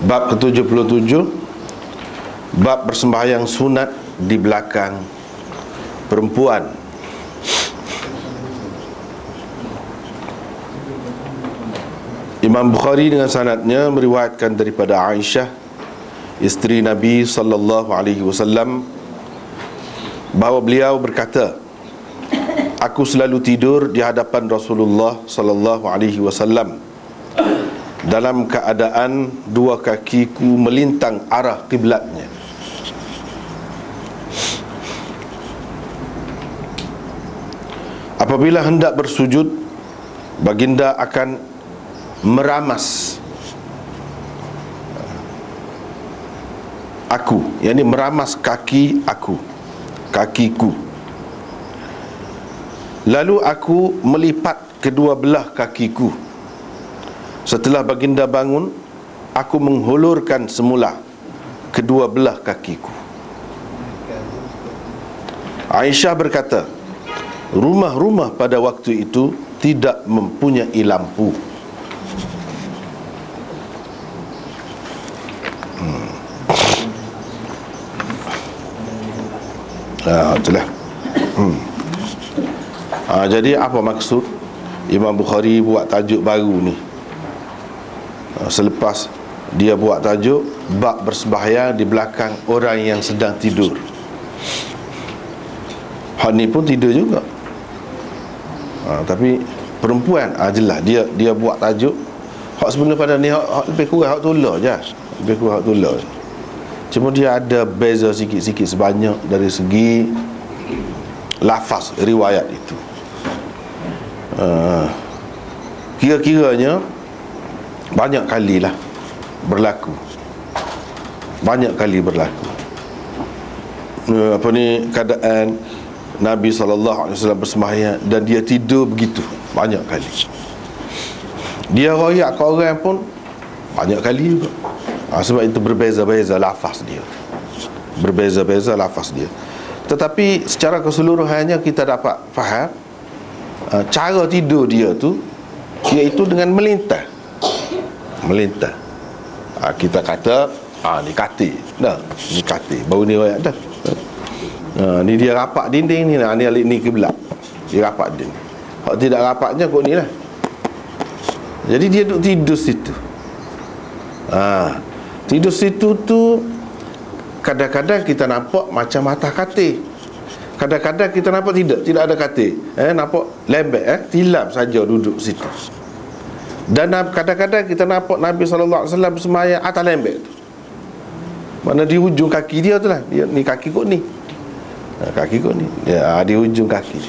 Bab ke-77, bab bersembahyang sunat di belakang perempuan. Imam Bukhari dengan sanadnya meriwayatkan daripada Aisyah, isteri Nabi sallallahu alaihi wasallam, bahawa beliau berkata, aku selalu tidur di hadapan Rasulullah sallallahu alaihi wasallam dalam keadaan dua kakiku melintang arah kiblatnya. Apabila hendak bersujud, baginda akan meramas aku, yakni meramas kakiku. Lalu aku melipat kedua belah kakiku. Setelah baginda bangun, aku menghulurkan semula kedua belah kakiku. Aisyah berkata, rumah-rumah pada waktu itu tidak mempunyai lampu. Itulah. Jadi apa maksud Imam Bukhari buat tajuk baru ni? Selepas dia buat tajuk bab bersembahyang di belakang orang yang sedang tidur. Hak ni pun tidur juga. Tapi perempuan, jelas dia buat tajuk. Hak sebenarnya pada ni hak lebih kurang hak tulah je. Lebih kurang hak tulah. Cuma dia ada beza sikit-sikit sebanyak dari segi lafaz riwayat itu. Kira-kiranya banyak kali lah berlaku. Banyak kali berlaku. Keadaan Nabi SAW bersembahyang dan dia tidur begitu. Banyak kali. Dia royak ke orang pun banyak kali juga. Sebab itu berbeza-beza lafaz dia. Berbeza-beza lafaz dia. Tetapi secara keseluruhannya kita dapat faham cara tidur dia tu, iaitu dengan melintah. Melintah. Kita kata ni katil. Dah, ni katil. Baru ni royak dah. Ni dia rapat dinding ni lah. Ni kiblat. Dia rapat dinding. Kalau tidak rapatnya kot ni lah. Jadi dia duduk tidur situ. Tidur situ tu kadang-kadang kita nampak macam atas katil. Kadang-kadang kita nampak tidak ada katil. Nampak lembek, tilam saja duduk situ. Dan kadang-kadang kita nampak Nabi SAW bersembahyang atas lembek tu. Mana di hujung kaki dia tu lah. Ni kaki kot ni. Kaki kot ni. Di hujung kaki.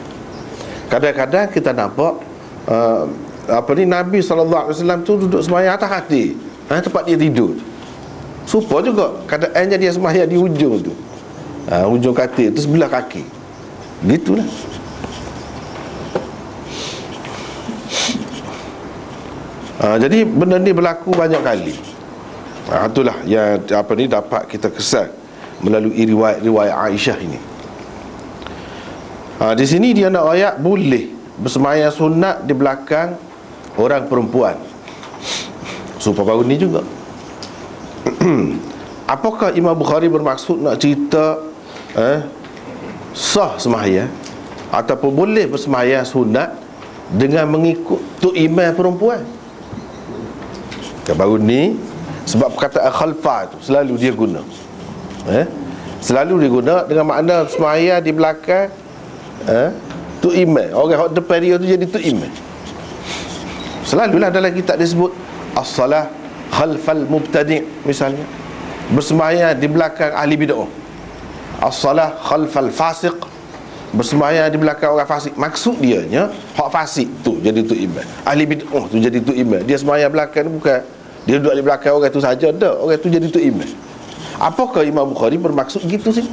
Kadang-kadang kita nampak Nabi SAW tu duduk sembahyang atas katil, tempat dia tidur. Supaya juga keadaannya dia sembahyang di hujung tu. Hujung katil tu sebelah kaki. Gitulah. Jadi benda ni berlaku banyak kali. Itulah yang dapat kita kesan melalui riwayat Aisyah ini. Di sini dia nak ayat boleh bersembahyang sunat di belakang orang perempuan. Supaya baru ni juga. Apakah Imam Bukhari bermaksud nak cerita sah sembahyang ataupun boleh bersembahyang sunat dengan mengikut tok imam perempuan? Baru ni sebab perkataan khalfa tu selalu dia guna. Selalu dia guna dengan makna sembahyang di belakang tok imam. Orang depan dia tu jadi tok imam. Selalulah dalam kitab disebut as-salah khalfal mubtadi' misalnya, bersembahyang di belakang ahli bid'ah. As-salah khalfal fasiq, bersembahyang di belakang orang fasik. Maksud dia nya hak fasik tu jadi tu imam, ahli bid'ah tu jadi tu imam. Dia sembahyang belakang ni bukan dia duduk di belakang orang tu saja, dak, orang tu jadi tu imam. Apakah Imam Bukhari bermaksud gitu sih?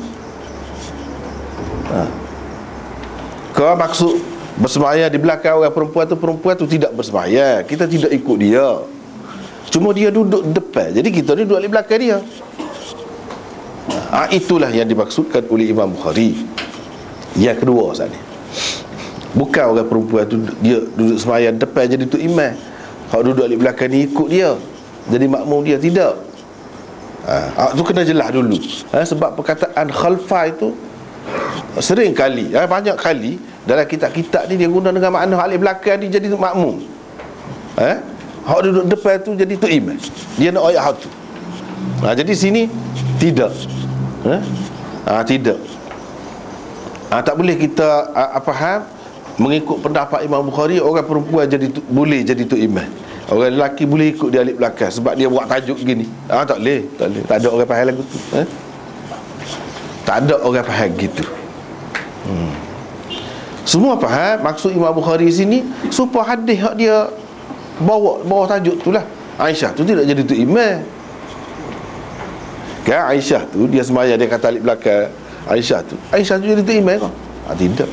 Kau maksud bersembahyang di belakang orang perempuan tu tidak bersembahyang, kita tidak ikut dia. Cuma dia duduk depan, jadi kita ni duduk di belakang dia. Itulah yang dimaksudkan oleh Imam Bukhari. Yang kedua saat ni, bukan orang perempuan tu dia duduk sembahyang depan jadi tu imam, kalau duduk di belakang ni ikut dia jadi makmum dia, tidak. Tu kena jelas dulu. Sebab perkataan khalfa itu sering kali, banyak kali dalam kitab-kitab ni dia guna dengan makna alif belakang dia jadi makmum. Hak duduk depan tu jadi tu imam. Dia nak ayat hak tu. Jadi sini tidak. Tidak. Tak boleh kita faham mengikut pendapat Imam Bukhari orang perempuan boleh jadi tu imam. Orang lelaki boleh ikut dia alif belakang sebab dia buat tajuk gini. Tak boleh. Tak ada orang faham lagu tu. Tak ada orang faham gitu. Semua faham maksud Imam Bukhari sini supaya hadis hak dia bawa tajuk tu lah. Aisyah tu tidak jadi tu imam. Kan Aisyah tu dia semaya dia kata alif belakang. Aisyah tu jadi tu imam kau? Tidak.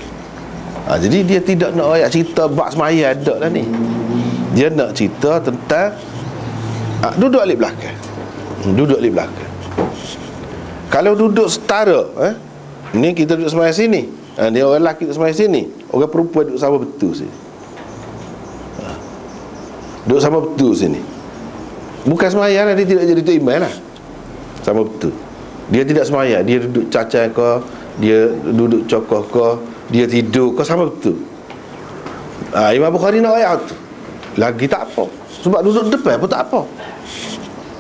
Jadi dia tidak nak ayat cerita bab semaya ada lah ni. Dia nak cerita tentang duduk alif belakang. Duduk alif belakang. Kalau duduk setara, ni kita duduk semaya sini. Dia orang lelaki duduk semaya sini, orang perempuan duduk sama betul sini. Duduk sama betul sini. Bukan semaya lah, dia tidak jadi tu imam lah. Sama betul. Dia tidak semaya, dia duduk cacat ke, dia duduk cokoh ke, dia tidur ke, sama betul. Imam Bukhari nak ayat tu lagi tak apa. Sebab duduk depan pun tak apa.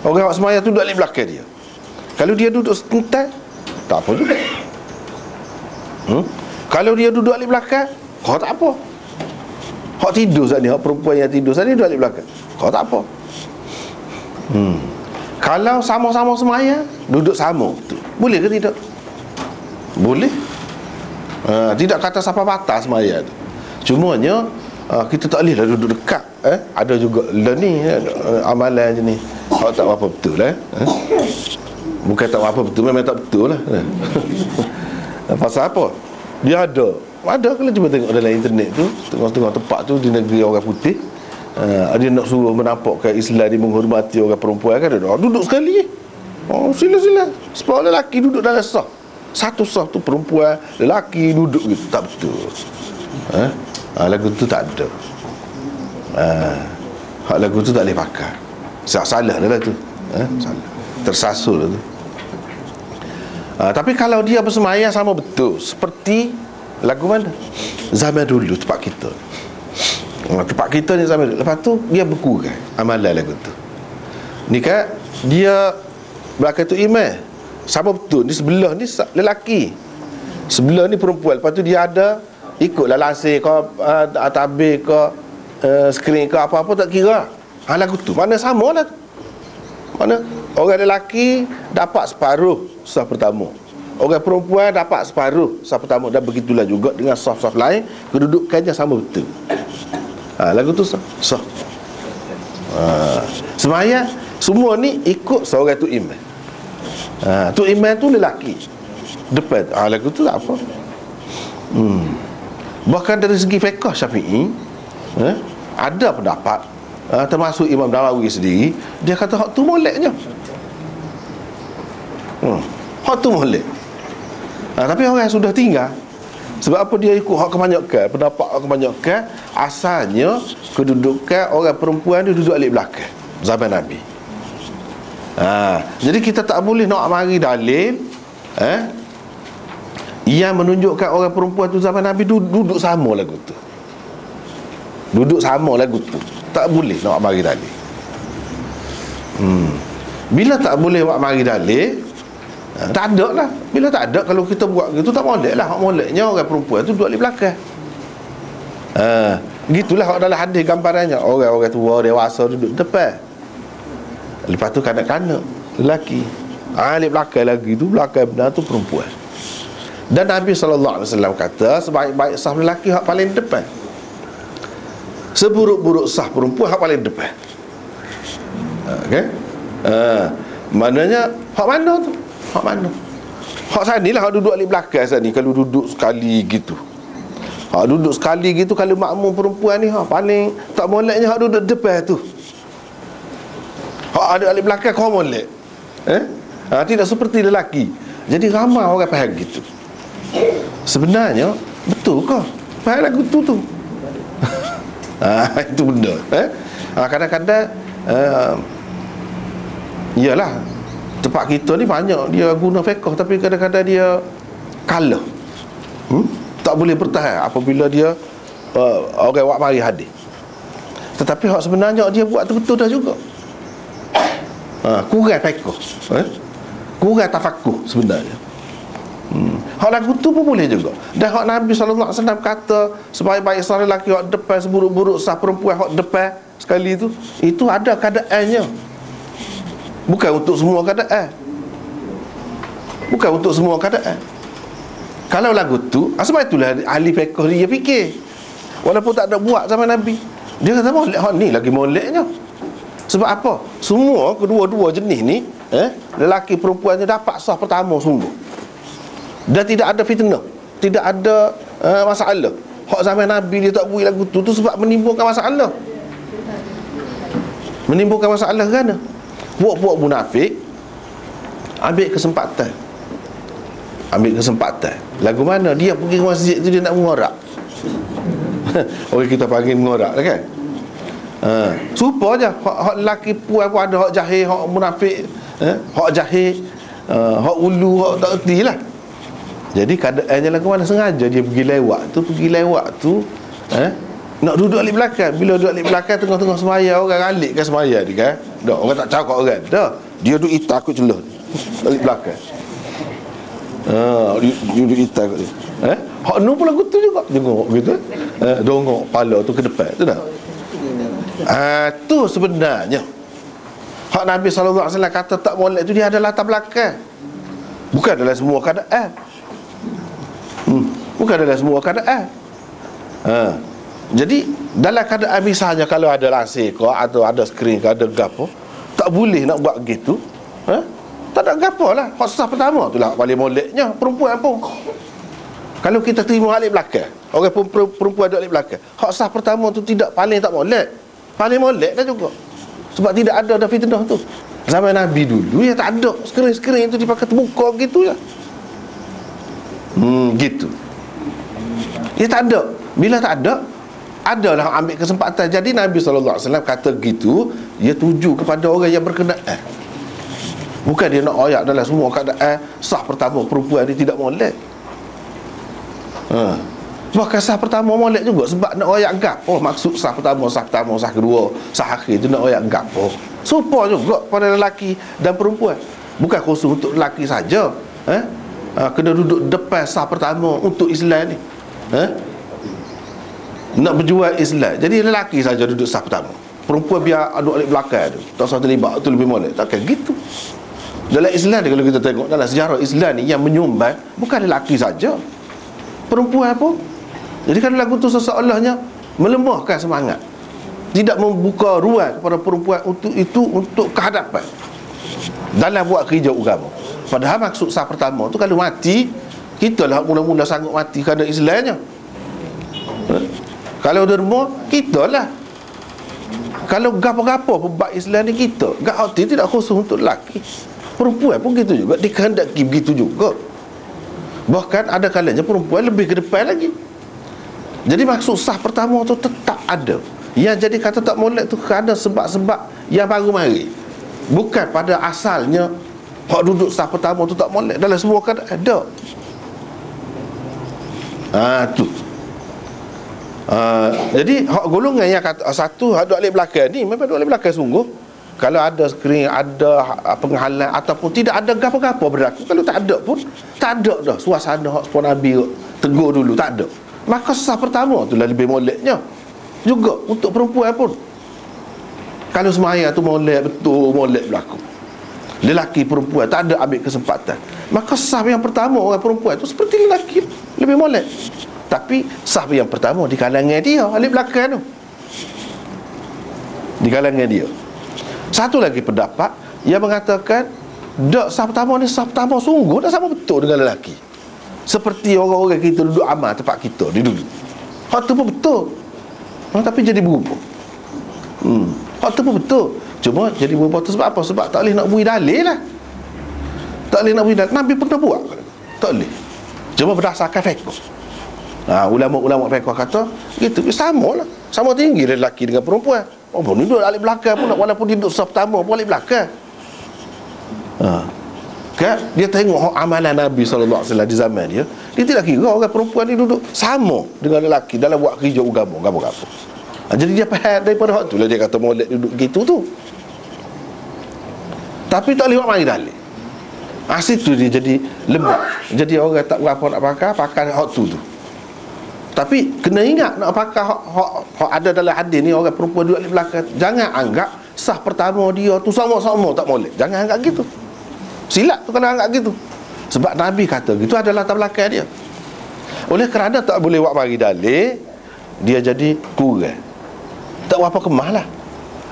Orang yang semaya tu duduk alif belakang dia. Kalau dia duduk setentai, tak apa juga. Kalau dia duduk alif belakang, kau tak apa. Hak tidur saat ni, hak perempuan yang tidur saat ni duduk alif belakang, kau tak apa. Kalau sama-sama semaya, duduk sama tu, boleh ke tidak? Boleh. Tidak kata siapa batas semaya tu. Cumanya kita tak boleh lah duduk dekat. Ada juga lah ni amalan je ni. Hak tak apa betul lah. Bukan tak apa betul, memang tak betul lah. Pasal apa? Dia ada kalau cuba tengok dalam internet tu, tengok-tengok tempat tu di negeri orang putih, dia nak suruh menampakkan Islam dia menghormati orang perempuan kan, ada duduk sekali. Sila-sila. Sebab lelaki duduk dalam saf. Satu saf tu perempuan, lelaki duduk gitu. Tak betul. Lagu tu tak ada. Hak lagu tu tak boleh pakai. Salah dah lah tu. Salah. Tersasul lah tu. Tapi kalau dia bersemayam sama betul seperti lagu mana? Zaman dulu tempat kita. Tempat kita ni zaman dulu. Lepas tu dia berkurang amalan lagu tu. Ni kan dia belakang tu imam sama betul. Ni sebelah ni lelaki, sebelah ni perempuan. Lepas tu dia ada ikutlah lansir ke, tabir ke, skrin ke, apa-apa tak kira. Lagu tu mana sama lah. Mana orang lelaki dapat separuh saf pertama, orang perempuan dapat separuh saf pertama, dan begitulah juga dengan saf-saf lain, kedudukannya sama betul. Lagu tu sah. Semaya semua ni ikut seorang tu imam. Tu imam tu lelaki depan. Lagu tu tak apa. Bahkan dari segi fiqh Syafi'i, ada pendapat, termasuk Imam Nawawi sendiri, dia kata hak tu moleknya. Hak tu molek. Tapi orang yang sudah tinggal, sebab apa dia ikut hak kebanyakan, pendapat hak kebanyakan, asalnya kedudukan orang perempuan dia duduk alif belakang zaman Nabi. Jadi kita tak boleh nak mari dalil yang menunjukkan orang perempuan tu zaman Nabi duduk sama lagu tu. Duduk sama lagu tu. Tak boleh nak mari dalil. Bila tak boleh buat mari dalil, tak ada lah. Bila tak ada, kalau kita buat gitu tak molek lah. Hak moleknya orang perempuan tu duduk di belakang. Gitulah hak dalam hadis gambarannya. Orang-orang tua dewasa duduk depan, lepas tu kanak-kanak lelaki di belakang lagi tu, belakang benar tu perempuan. Dan Nabi SAW kata sebaik-baik saf lelaki hak paling depan, seburuk-buruk saf perempuan hak paling depan. Okay? Maknanya hak mana tu? Hak mana? Hak sana lah, hak duduk di belakang sana. Kalau duduk sekali gitu, hak duduk sekali gitu, kalau makmum perempuan ni hak paling tak moleknya hak duduk depan tu. Hak ada di belakang kau molek. Tidak seperti lelaki. Jadi ramai orang faham gitu. Sebenarnya betul ke faham lagu tu? Itu benda. Kadang-kadang iyalah Tempat kita ni banyak dia guna fiqh, tapi kadang-kadang dia kalah. Tak boleh bertahan apabila dia orang buat mari hadis. Tetapi hak sebenarnya dia buat tu betul dah juga. Kurang fiqh, kurang tafaqquh sebenarnya. Hak lagu tu pun boleh juga. Dan hak Nabi SAW kata sebaik-baik seorang lelaki hak depan, seburuk-buruk sah perempuan hak depan sekali tu, itu ada keadaannya. Bukan untuk semua keadaan. Bukan untuk semua keadaan. Kalau lagu tu, sebab itulah ahli fiqh dia fikir, walaupun tak ada buat zaman Nabi, dia kata molek hak ni lagi moleknya. Sebab apa? Semua kedua-dua jenis ni, lelaki perempuannya dapat sah pertama sungguh. Dan tidak ada fitnah, tidak ada masalah. Hak zaman Nabi dia tak buat lagu tu sebab menimbulkan masalah. Menimbulkan masalah kerana puak-puak munafik ambil kesempatan. Lagu mana dia pergi ke masjid tu dia nak mengorak. Orang kita panggil mengorak lah kan. Supa je hak lelaki puan pun ada hak jahil, hak munafik, hak jahil, hak ulu, hak tak erti lah. Jadi keadaannya lagu mana sengaja dia pergi lewat tu nak duduk alik belakang. Bila duduk alik belakang tengah-tengah semaya, orang alik kan semaya dia kan. Dah orang tak cakap orang. Dah dia duduk takut celah alik belakang. Dia duduk takut dia. Hak nu pun lagu tu juga. Tengok gitu. Dongok kepala tu ke depan tu dah. Tu sebenarnya hak Nabi SAW kata tak boleh tu dia ada latar belakang. Bukan dalam semua keadaan. Bukan dalam semua keadaan. Jadi dalam keadaan misalnya kalau ada lansir ke, atau ada skrin ke, ada gapo, tak boleh nak buat gitu. Tak ada gapo lah. Hak sah pertama tu lah paling moleknya perempuan pun. Kalau kita terima alik belakang, orang perempuan ada alik belakang, hak sah pertama tu tidak paling tak molek. Paling molek dah juga. Sebab tidak ada fitnah tu. Zaman Nabi dulu ya tak ada skrin-skrin tu dipakai terbuka gitu ya. Gitu. Dia tak ada. Bila tak ada, adalah ambil kesempatan. Jadi Nabi SAW kata gitu, dia tuju kepada orang yang berkenaan. Bukan dia nak ayat dalam semua keadaan sah pertama perempuan ni tidak molek. Bahkan sah pertama molek juga. Sebab nak ayat gapo maksud sah pertama, sah kedua, sah akhir tu nak ayat gapo. Serupa juga pada lelaki dan perempuan. Bukan khusus untuk lelaki saja. Kena duduk depan sah pertama untuk Islam ni. Nak berjual Islam. Jadi lelaki saja duduk sah pertama, perempuan biar duduk alik belakang tu. Tak usah terlibat, tu lebih molek. Takkan gitu. Dalam Islam ni, kalau kita tengok dalam sejarah Islam ni, yang menyumbang bukan lelaki saja, perempuan pun. Jadi kalau lagu tu seseolahnya melemahkan semangat, tidak membuka ruang kepada perempuan untuk kehadapan dalam buat kerja agama. Padahal maksud sah pertama tu kalau mati, kita lah mula-mula sanggup mati kerana Islamnya. Kalau derma, kita lah. Kalau gapo-gapo pebak Islam ni kita. Gak hati tidak khusus untuk lelaki, perempuan pun gitu juga, dikehendaki begitu juga. Bahkan ada kalanya perempuan lebih ke depan lagi. Jadi maksud sah pertama tu tetap ada. Yang jadi kata tak molek tu kerana sebab-sebab yang baru mari. Bukan pada asalnya hak duduk sah pertama tu tak molek. Dalam semua keadaan ada. Tu. Jadi hak golongan yang kata satu hak duduk alik belakang ni memang duduk alik belakang sungguh. Kalau ada skrin, ada penghalang ataupun tidak ada gapo-gapo berlaku, kalau tak ada pun tak ada dah suasana hak puan Nabi tegur dulu, tak ada. Maka sah pertama tu lah lebih moleknya. Juga untuk perempuan pun. Kalau semaya tu molek betul, molek berlaku. Lelaki perempuan tak ada ambil kesempatan, maka sah yang pertama orang perempuan tu seperti lelaki, lebih molek. Tapi sah yang pertama di kalangan dia, alik belakang tu, di kalangan dia. Satu lagi pendapat yang mengatakan dak sah pertama ni sah pertama sungguh dah sama betul dengan lelaki. Seperti orang-orang kita duduk amal tempat kita di dulu. Hak tu pun betul. Tapi jadi berubah. Hak tu pun betul. Cuma jadi berubah tu sebab apa? Sebab tak boleh nak bui dalil lah. Tak boleh nak bui dalil. Nabi pernah buat? Tak boleh. Cuma berdasarkan fiqh. Ulama-ulama fiqh kata gitu, sama lah, sama tinggi lelaki dengan perempuan. Pun duduk alik belakang pun, walaupun dia duduk sah pertama pun alik belakang. kan? Dia tengok amalan Nabi SAW di zaman dia. Dia tidak kira orang perempuan ni duduk sama dengan lelaki dalam buat kerja agama. Jadi dia faham daripada waktu lah dia kata molek duduk gitu tu. Tapi tak boleh buat mari dalil. Situ dia jadi lembut. Jadi orang tak berapa nak pakai hak tu. Tapi kena ingat nak pakai hak ada dalam hadis ni, orang perempuan duduk di belakang. Jangan anggap sah pertama dia tu sama-sama tak molek. Jangan anggap gitu. Silap tu kalau anggap gitu. Sebab Nabi kata gitu adalah latar belakang dia. Oleh kerana tak boleh buat mari dalil, dia jadi kurang. Tak apa kemah lah.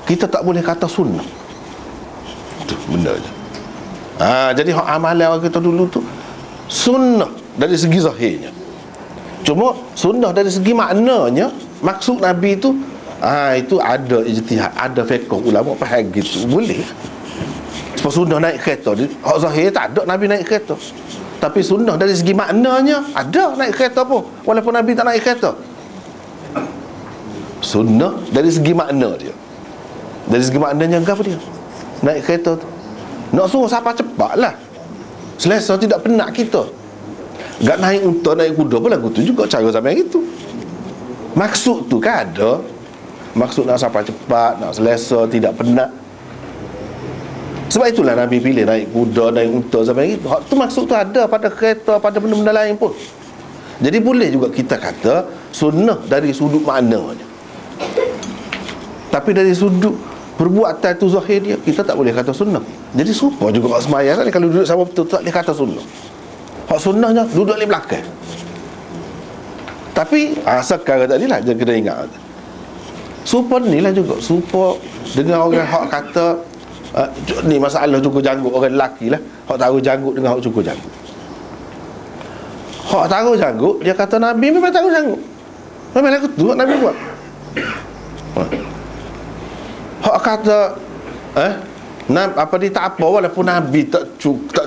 Kita tak boleh kata sunnah. Itu benda je. Jadi hak amalan orang kita dulu tu sunnah dari segi zahirnya. Cuma sunnah dari segi maknanya, maksud Nabi tu itu ada ijtihad, ada fiqh ulama faham gitu. Boleh. Sebab sunnah naik kereta, hak zahir tak ada Nabi naik kereta. Tapi sunnah dari segi maknanya ada naik kereta pun, walaupun Nabi tak naik kereta. Sunnah dari segi makna dia. Dari segi maknanya apa dia? Naik kereta tu nak suruh siapa cepat lah. Selesa tidak penat kita. Gak naik unta, naik kuda pun lagu tu juga cara zaman itu. Maksud tu kan ada. Maksud nak siapa cepat, nak selesa, tidak penat. Sebab itulah Nabi pilih naik kuda, naik unta zaman itu. Hak tu maksud tu ada pada kereta, pada benda-benda lain pun. Jadi boleh juga kita kata sunnah dari sudut maknanya. Tapi dari sudut perbuatan tu zahir dia, kita tak boleh kata sunnah. Jadi serupa juga kat sembahyang kan, kalau duduk sama betul tak boleh kata sunnah. Hak sunnahnya duduk di belakang. Tapi sekarang tadi lah dia kena ingat. Serupa ni lah juga, serupa dengan orang hak kata ni masalah cukur janggut orang lelaki lah. Hak taruh janggut dengan hak cukur janggut. Hak taruh janggut, dia kata Nabi memang taruh janggut. Memang lagu tu Nabi buat. Hak kata apa dia tak apa, walaupun Nabi tak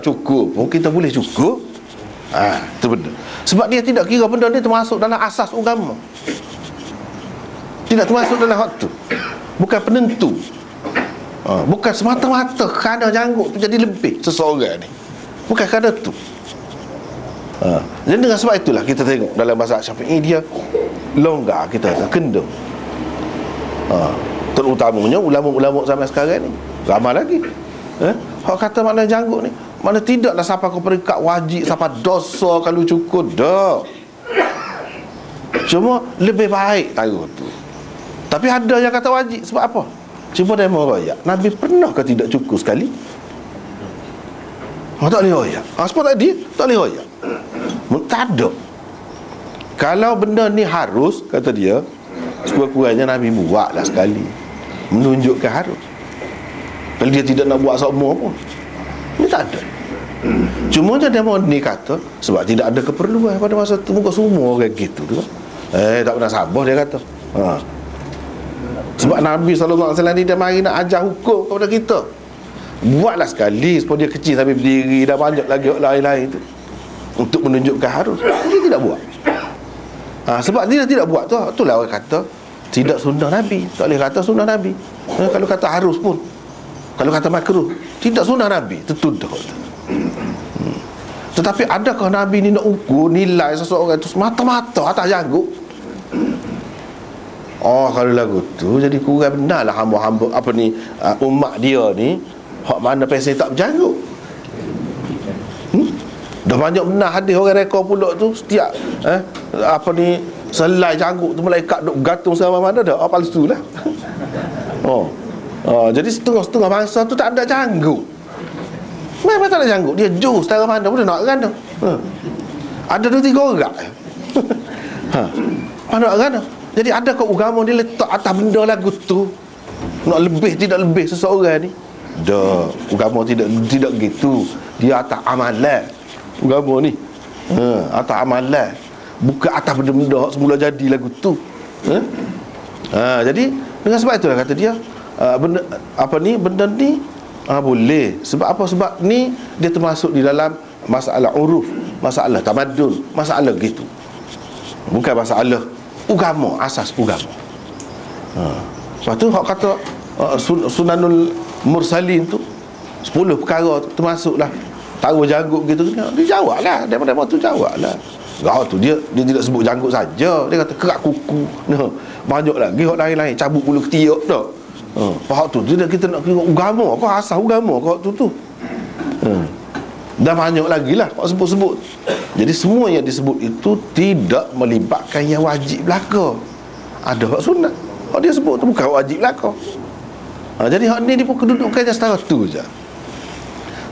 cukup pun kita boleh cukup. Itu benda. Sebab dia tidak kira benda ni termasuk dalam asas agama. Tidak termasuk dalam hak tu. Bukan penentu. Bukan semata-mata kerana janggut tu jadi lebih seseorang ni. Bukan kerana tu. Jadi dengan sebab itulah kita tengok dalam bahasa Syafi'i dia longgar, kita kata kendung. Terutamanya ulama-ulama zaman sekarang ni ramai lagi. Hak kata makna janggut ni, mana tidaklah sampai ke peringkat wajib, sampai dosa kalau cukup dah. Cuma lebih baik taruh tu. Tapi ada yang kata wajib. Sebab apa? Cuba demo royak. Nabi pernah ke tidak cukup sekali? Tak boleh royak. Sebab tadi tak boleh royak. Tak ada. Kalau benda ni harus, kata dia, sekurang-kurangnya Nabi buatlah sekali, menunjukkan harus. Kalau dia tidak nak buat semua pun, ini tak ada. Cuma je demo ni kata sebab tidak ada keperluan pada masa tu. Muka semua orang gitu tu. Tak pernah sabar dia kata. Sebab Nabi SAW ni dia mari nak ajar hukum kepada kita. Buatlah sekali supaya dia kecil sampai berdiri, dah banyak lagi lain-lain tu, untuk menunjukkan harus. Dia tidak buat. Sebab dia tidak buat tu, itulah orang kata tidak sunnah Nabi. Tak boleh kata sunnah Nabi. Kalau kata harus pun, kalau kata makruh, tidak sunnah Nabi, tertuduh. Tetapi adakah Nabi ni nak ukur nilai seseorang tu semata-mata atas janggut? Kalau lagu tu jadi kurang benar lah hamba-hamba umat dia ni, hak mana pasal tak berjanggut. Dah banyak benar hadis orang reka pula tu, setiap selai janggut tu malaikat duk gantung sama mana dah palsu lah. Jadi setengah-setengah bangsa tu tak ada janggut. Memang tak ada janggut. Dia jus setara mana pun dia nak kan tu. Ada 2-3 orang. Mana nak kan tu. Jadi adakah agama dia letak atas benda lagu tu nak lebih tidak lebih seseorang ni? Dah, agama tidak gitu. Dia atas amalan. Agama ni atas amalan, bukan atas benda-benda semula jadi lagu tu. Jadi dengan sebab itulah kata dia benda ni boleh. Sebab apa? Sebab ni dia termasuk di dalam masalah uruf, masalah tamadun, masalah gitu. Bukan masalah agama, asas agama. Lepas tu hak kata sunanul mursalin tu 10 perkara tu termasuklah taruh janggut gitu, dia jawab lah. Daripada tu jawab lah. Tu dia tidak sebut janggut saja. Dia kata kerak kuku. Banyak lagi hak lain-lain, cabut bulu ketiak dah. Hak tu tidak kita nak kira agama kau, asal agama kau tu. Dan banyak lagi lah kau sebut-sebut. Jadi semua yang disebut itu tidak melibatkan yang wajib belaka. Ada hak sunat. Hak dia sebut tu bukan wajib belaka. Jadi hak ni dia pun kedudukannya setara tu je.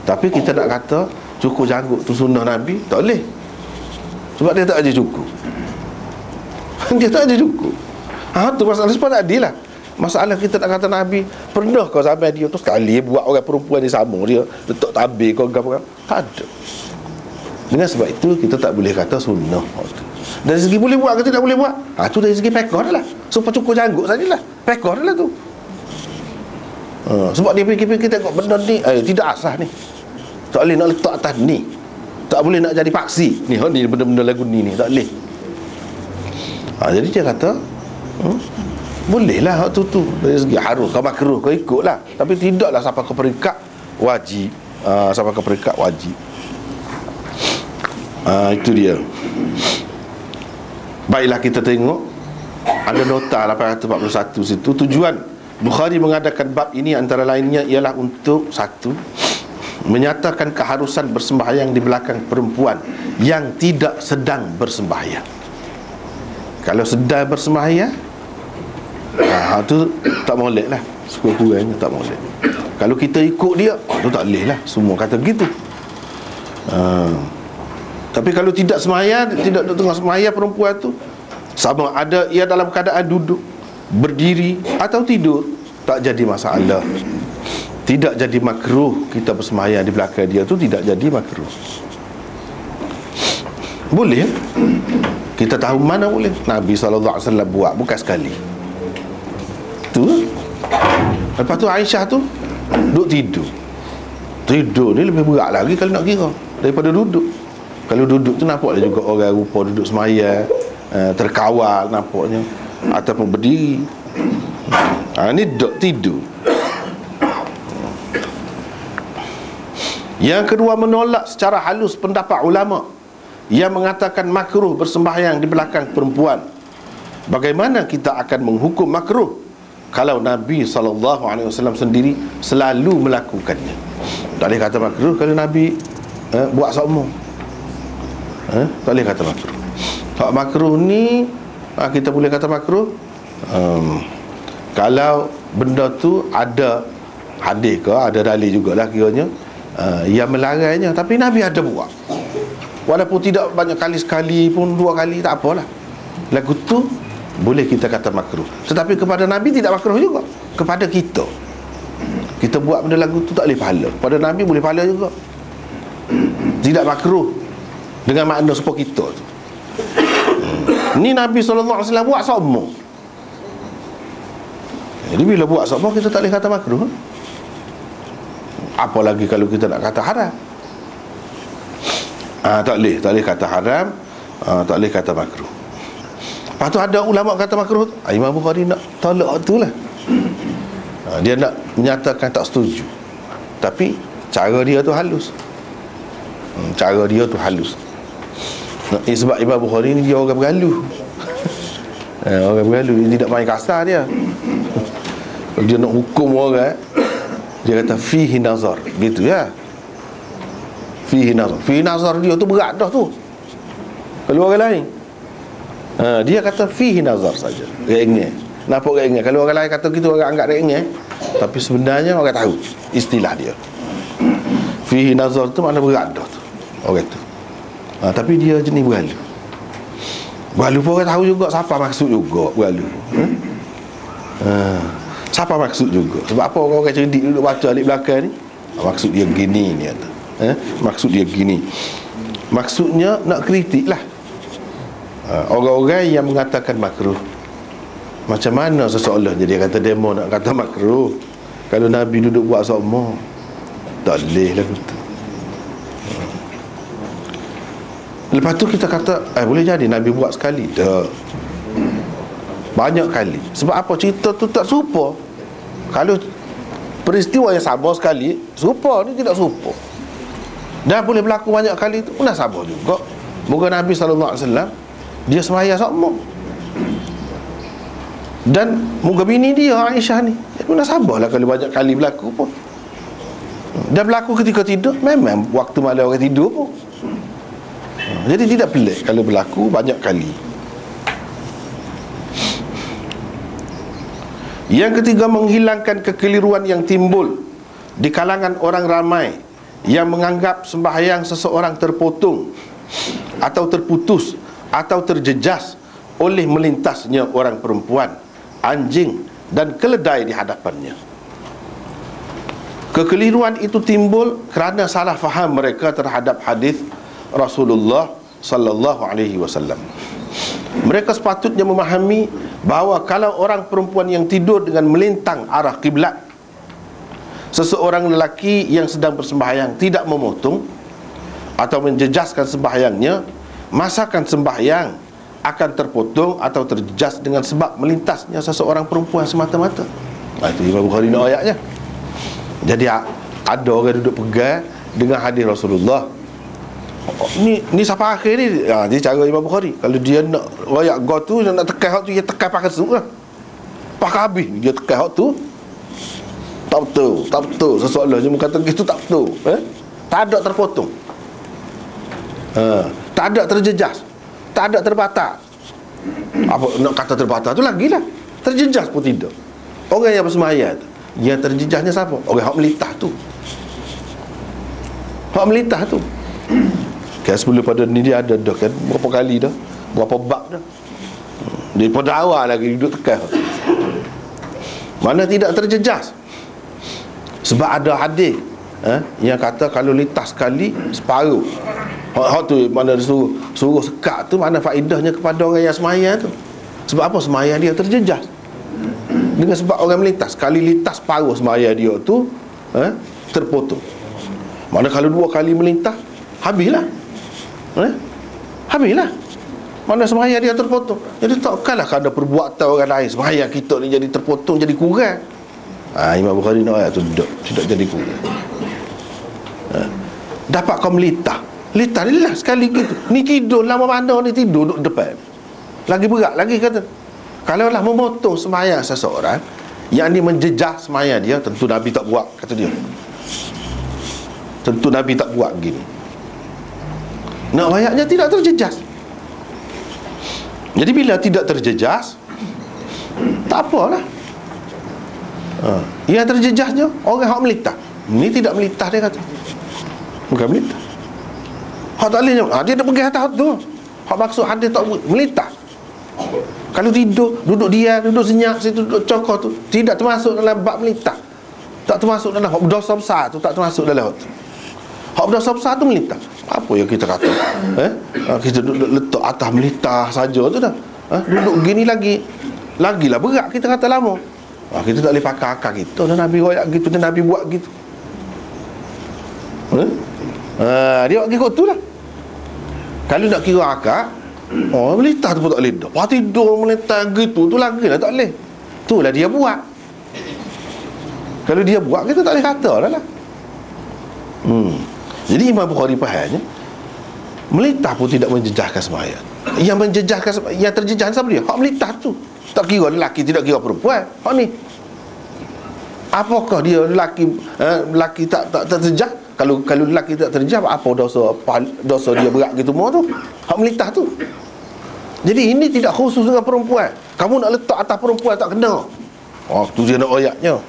Tapi kita nak kata cukur janggut tu sunnah Nabi, tak boleh. Sebab dia tak ada cukur. Dia tak ada cukur. Tu masalah sebab tak adil lah. Masalah kita nak kata Nabi pernah kau sampai dia tu sekali buat orang perempuan ni sama dia letak tabir kau apa, tak ada. Dengan sebab itu kita tak boleh kata sunnah. Dari segi boleh buat ke tidak boleh buat, tu dari segi pekor lah. Supaya cukur janggut sajalah, pekor lah tu. Sebab dia fikir-fikir tengok benda ni tidak asah ni, tak boleh nak letak atas ni, tak boleh nak jadi paksi ni. Ni benda-benda lagu ni tak boleh. Jadi dia kata bolehlah hak tu dari segi harus kau makruh kau ikutlah, tapi tidaklah sampai ke peringkat wajib. Sampai ke peringkat wajib. Itu dia. Baiklah kita tengok ada nota 841 situ. Tujuan Bukhari mengadakan bab ini antara lainnya ialah untuk satu, menyatakan keharusan bersembahyang di belakang perempuan yang tidak sedang bersembahyang. Kalau sedang bersembahyang, tu tak molek lah, sekurang-kurangnya tak molek. Kalau kita ikut dia, tu tak boleh lah. Semua kata begitu. Tapi kalau tidak sembahyang, tidak tengah sembahyang perempuan tu, sama ada ia dalam keadaan duduk, berdiri atau tidur, tak jadi masalah. Tidak jadi makruh kita bersembahyang di belakang dia tu, tidak jadi makruh. Boleh. Kita tahu mana boleh. Nabi SAW buat bukan sekali. Tu. Lepas tu Aisyah tu duduk tidur. Tidur ni lebih berat lagi kalau nak kira daripada duduk. Kalau duduk tu nampaklah juga orang rupa duduk sembahyang, terkawal nampaknya, ataupun berdiri. Ni duduk tidur. Yang kedua, menolak secara halus pendapat ulama yang mengatakan makruh bersembahyang di belakang perempuan. Bagaimana kita akan menghukum makruh kalau Nabi SAW sendiri selalu melakukannya? Tak boleh kata makruh kalau Nabi buat sokmo. Tak boleh kata makruh. Hak makruh ni kita boleh kata makruh kalau benda tu ada hadis ke, ada dalil jugalah kiranya yang melarangnya, tapi Nabi ada buat. Walaupun tidak banyak kali, sekali pun, 2 kali, tak apalah. Lagu tu boleh kita kata makruh. Tetapi kepada Nabi tidak makruh juga. Kepada kita buat benda lagu tu tak boleh pahala. Pada Nabi boleh pahala juga. Tidak makruh dengan makna supaya kita tu. Ni Nabi SAW buat sama. Jadi bila buat sama, kita tak boleh kata makruh. Apalagi kalau kita nak kata haram. Tak boleh kata haram, tak boleh kata makruh. Lepas tu ada ulama kata makruh, Imam Bukhari nak tolak tu lah. Dia nak menyatakan tak setuju, tapi cara dia tu halus. Cara dia tu halus. Sebab Imam Bukhari ni dia orang bergaluh. Orang bergaluh, dia tidak main kasar dia. Kalau dia nak hukum orang, dia kata fihi nazar, gitu ya. Fihi nazar dia tu berat dah tu. Kalau orang lain dia kata fihi nazar saja, ringan. Nampak ringan. Kalau orang lain kata gitu, orang anggap ringan, tapi sebenarnya orang tahu istilah dia. Fihi nazar tu makna berat dah tu orang tu. Tapi dia jenis bergalu. Bergalu pun orang tahu juga siapa maksud juga bergalu. Siapa maksud juga. Sebab apa orang cerdik duduk baca alik belakang ni, maksud dia gini ni kata. Maksud dia gini. Maksudnya nak kritik lah orang-orang yang mengatakan makruh. Macam mana seseolah dia kata demo nak kata makruh kalau Nabi duduk buat sama? Tak boleh lah gitu. Lepas tu kita kata boleh jadi Nabi buat sekali. Tak, banyak kali. Sebab apa? Cerita tu tak serupa. Kalau peristiwa yang sama sekali serupa, ni tidak serupa. Dan boleh berlaku banyak kali tu munasabah juga. Moga Nabi SAW dia sembahyang sama. Dan moga bini dia Aisyah ni munasabah lah kalau banyak kali berlaku pun. Dan berlaku ketika tidur, memang waktu malam orang tidur pun. Jadi tidak pelik kalau berlaku banyak kali. Yang ketiga, menghilangkan kekeliruan yang timbul di kalangan orang ramai yang menganggap sembahyang seseorang terpotong atau terputus atau terjejas oleh melintasnya orang perempuan, anjing dan keledai di hadapannya. Kekeliruan itu timbul kerana salah faham mereka terhadap hadis Rasulullah sallallahu alaihi wasallam. Mereka sepatutnya memahami bahawa kalau orang perempuan yang tidur dengan melintang arah kiblat, seseorang lelaki yang sedang bersembahyang tidak memotong atau menjejaskan sembahyangnya, masakan sembahyang akan terpotong atau terjejas dengan sebab melintasnya seseorang perempuan semata-mata. Itu Imam Bukhari nak ayatnya. Jadi ada orang duduk pegang dengan hadis Rasulullah. Ni siapa akhir ni? Dia cara Imam Bukhari. Kalau dia nak royak go tu, nak tekan hak tu, dia tekan pakai suk lah. Pakai habis dia tekan hak tu. Tak betul. Sesoalannya kata gitu tak betul. Tak ada terpotong. Tak ada terjejas. Tak ada terbatas. Apa nak kata terbatas tu lagilah. Terjejas pun tidak. Orang yang bersembahyang tu, yang terjejasnya siapa? Orang hak melitah tu. Hak melitah tu. Kan sebelum pada ni dia ada dah kan berapa kali dah, berapa bab dah. Daripada awal lagi duduk tekan. Mana tidak terjejas. Sebab ada hadis yang kata kalau litas sekali separuh. Hak tu mana suruh sekat tu, mana faedahnya kepada orang yang sembahyang tu. Sebab apa sembahyang dia terjejas? Dengan sebab orang melintas, sekali litas separuh sembahyang dia tu terpotong. Mana kalau dua kali melintas, habislah. Habislah. Mana sembahyang dia terpotong. Jadi takkanlah kerana perbuatan orang lain sembahyang kita ni jadi terpotong, jadi kurang. Imam Bukhari nak ayat tu tidak jadi kurang. Dapat kau melitah ni lah sekali gitu. Ni tidur lama mana ni tidur duduk depan. Lagi berat lagi kata. Kalau lah memotong sembahyang seseorang yang ni menjejah sembahyang dia, tentu Nabi tak buat, kata dia. Tentu Nabi tak buat gini. Nak ayatnya tidak terjejas. Jadi bila tidak terjejas, tak apalah. Yang terjejasnya orang hak melitah. Ini tidak melitah dia kata. Bukan melitah. Hak tak boleh. Dia dah pergi atas tu. Hak maksud hadis tak melitah. Kalau tidur, duduk diam, duduk senyap situ, duduk cokor tu, tidak termasuk dalam bab melitah. Tak termasuk dalam hak dosa besar tu, tak termasuk dalam hak tu. Hak dosa besar tu melitah. Apa yang kita kata? Kita duduk letak atas melitah saja tu dah. Duduk gini lagilah berat kita kata lama. Kita tak boleh pakai akal kita. Nabi royak gitu, Nabi buat gitu. Dia buat gitu tu lah. Kalau nak kira akal, melitah tu pun tak boleh dah. Tidur melitah gitu tu lagilah tak boleh. Itulah dia buat. Kalau dia buat, kita tak boleh kata lah. Jadi Imam Bukhari fahamnya melitah pun tidak menjejaskan sembahyang. Yang menjejaskan, yang terjejaskan siapa dia? Hak melitah tu. Tak kira lelaki, tidak kira perempuan. Hak ni, apakah dia lelaki tak terjejah? Kalau lelaki tak terjejah, apa dosa dia berat gitu semua tu? Hak melitah tu. Jadi ini tidak khusus dengan perempuan. Kamu nak letak atas perempuan tak kena. Tu dia nak ayatnya.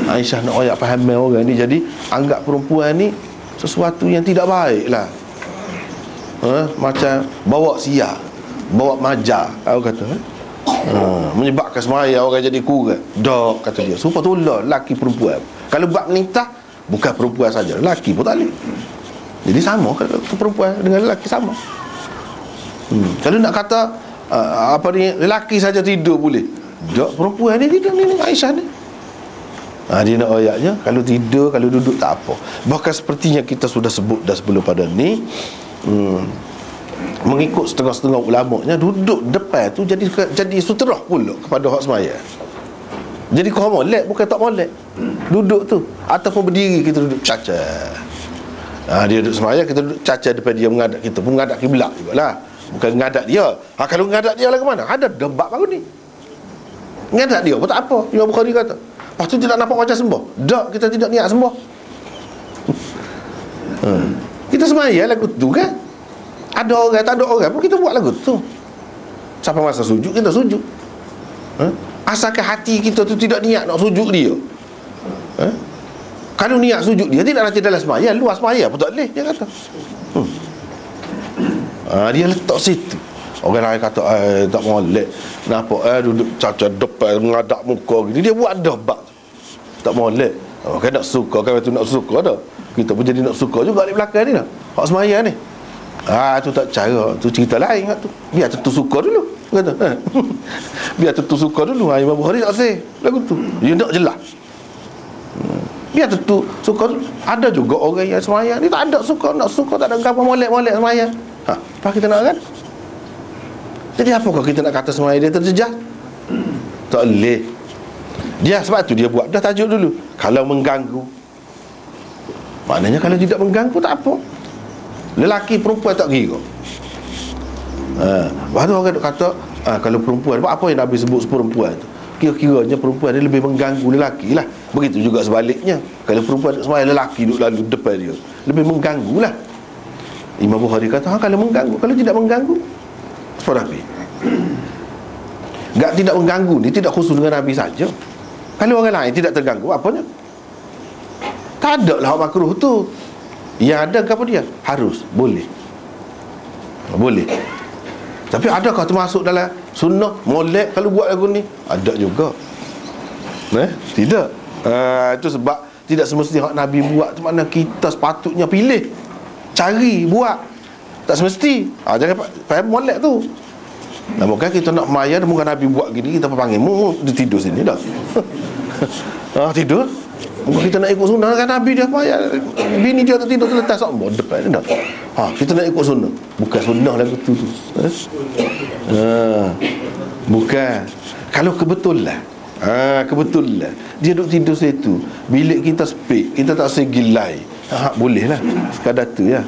Aisyah nak ayak faham orang ni. Jadi anggap perempuan ni sesuatu yang tidak baik lah. Macam bawa sia, bawa maja, aku kata menyebabkan semaya orang jadi kurang. Dok, kata dia. Supaya tolak lelaki perempuan. Kalau buat melintah, bukan perempuan saja, lelaki pun tak boleh. Jadi sama kalau perempuan dengan lelaki sama. Kalau nak kata apa ni, lelaki saja tidur boleh. Dok, perempuan ni tidur ni Aisyah ni. Dia nak ayatnya, kalau tidur, kalau duduk tak apa. Bahkan seperti yang kita sudah sebut dah sebelum pada ni, mengikut setengah-setengah ulamanya, duduk depan tu jadi suterah pula kepada hak semaya. Jadi kau molek, bukan tak molek. Duduk tu ataupun berdiri kita duduk caca. Dia duduk sembahyang, kita duduk caca depan dia, menghadap kita pun menghadap kiblat jugalah. Bukan menghadap dia. Kalau menghadap dia lah ke mana? Ada debat baru ni. Menghadap dia pun tak apa. Imam Bukhari kata, lepas tu tidak nampak macam sembah. Tak, kita tidak niat sembah. Kita sembahyang lagu tu kan. Ada orang, tak ada orang pun kita buat lagu tu. Siapa masa sujud, kita sujud. Asalkan hati kita tu tidak niat nak sujud dia. Kalau niat sujud dia, tidak nanti dalam sembahyang, luar sembahyang pun tak boleh, dia kata. Dia letak situ. Orang lain kata tak molek. Kenapa duduk caca depan menghadap muka gini. Dia buat debat. Tak molek. Kan nak suka, kan tu nak suka dah. Kita pun jadi nak suka juga di belakang ni dah. Hak sembahyang ni. Tu tak cara, tu cerita lain kat tu. Biar tu suka dulu, kata. Biar tu suka dulu. Imam Bukhari tak say lagu tu. Dia nak jelas. Biar tu suka dulu. Ada juga orang yang sembahyang ni tak ada suka, nak suka tak ada apa molek-molek sembahyang. Apa kita nak kan? Jadi apakah kita nak kata sembahyang dia terjejas? Tak boleh. Dia sebab tu dia buat dah tajuk dulu. Kalau mengganggu, maknanya kalau tidak mengganggu tak apa. Lelaki perempuan tak kira. Lepas tu orang kata kalau perempuan, apa yang Nabi sebut perempuan tu? Kira-kiranya perempuan dia lebih mengganggu lelaki lah. Begitu juga sebaliknya. Kalau perempuan sembahyang, lelaki duduk lalu depan dia, lebih mengganggu lah. Imam Bukhari kata kalau mengganggu. Kalau tidak mengganggu, sebab Nabi tidak mengganggu ni tidak khusus dengan Nabi saja. Kalau orang lain tidak terganggu, apanya? Tak ada lah makruh tu. Yang ada apa dia? Harus, boleh. Boleh. Tapi adakah termasuk dalam sunnah molek kalau buat lagu ni? Ada juga. Tidak. Itu sebab tidak semestinya hak Nabi buat tu makna kita sepatutnya pilih, cari buat. Tak semesti. Jangan faham molek tu. Bukan kita nak maya, bukan Nabi buat gini kita panggil dia tidur sini dah. Tidur. Bukan kita nak ikut sunnah kan Nabi dia maya. Bini dia tidur terletak sombong depan dia dah. Kita nak ikut sunnah. Bukan sunnah lagu tu. Bukan. Kalau kebetulan kebetulan dia duduk tidur situ, bilik kita speak, kita tak segilai, boleh lah sekadar tu ya.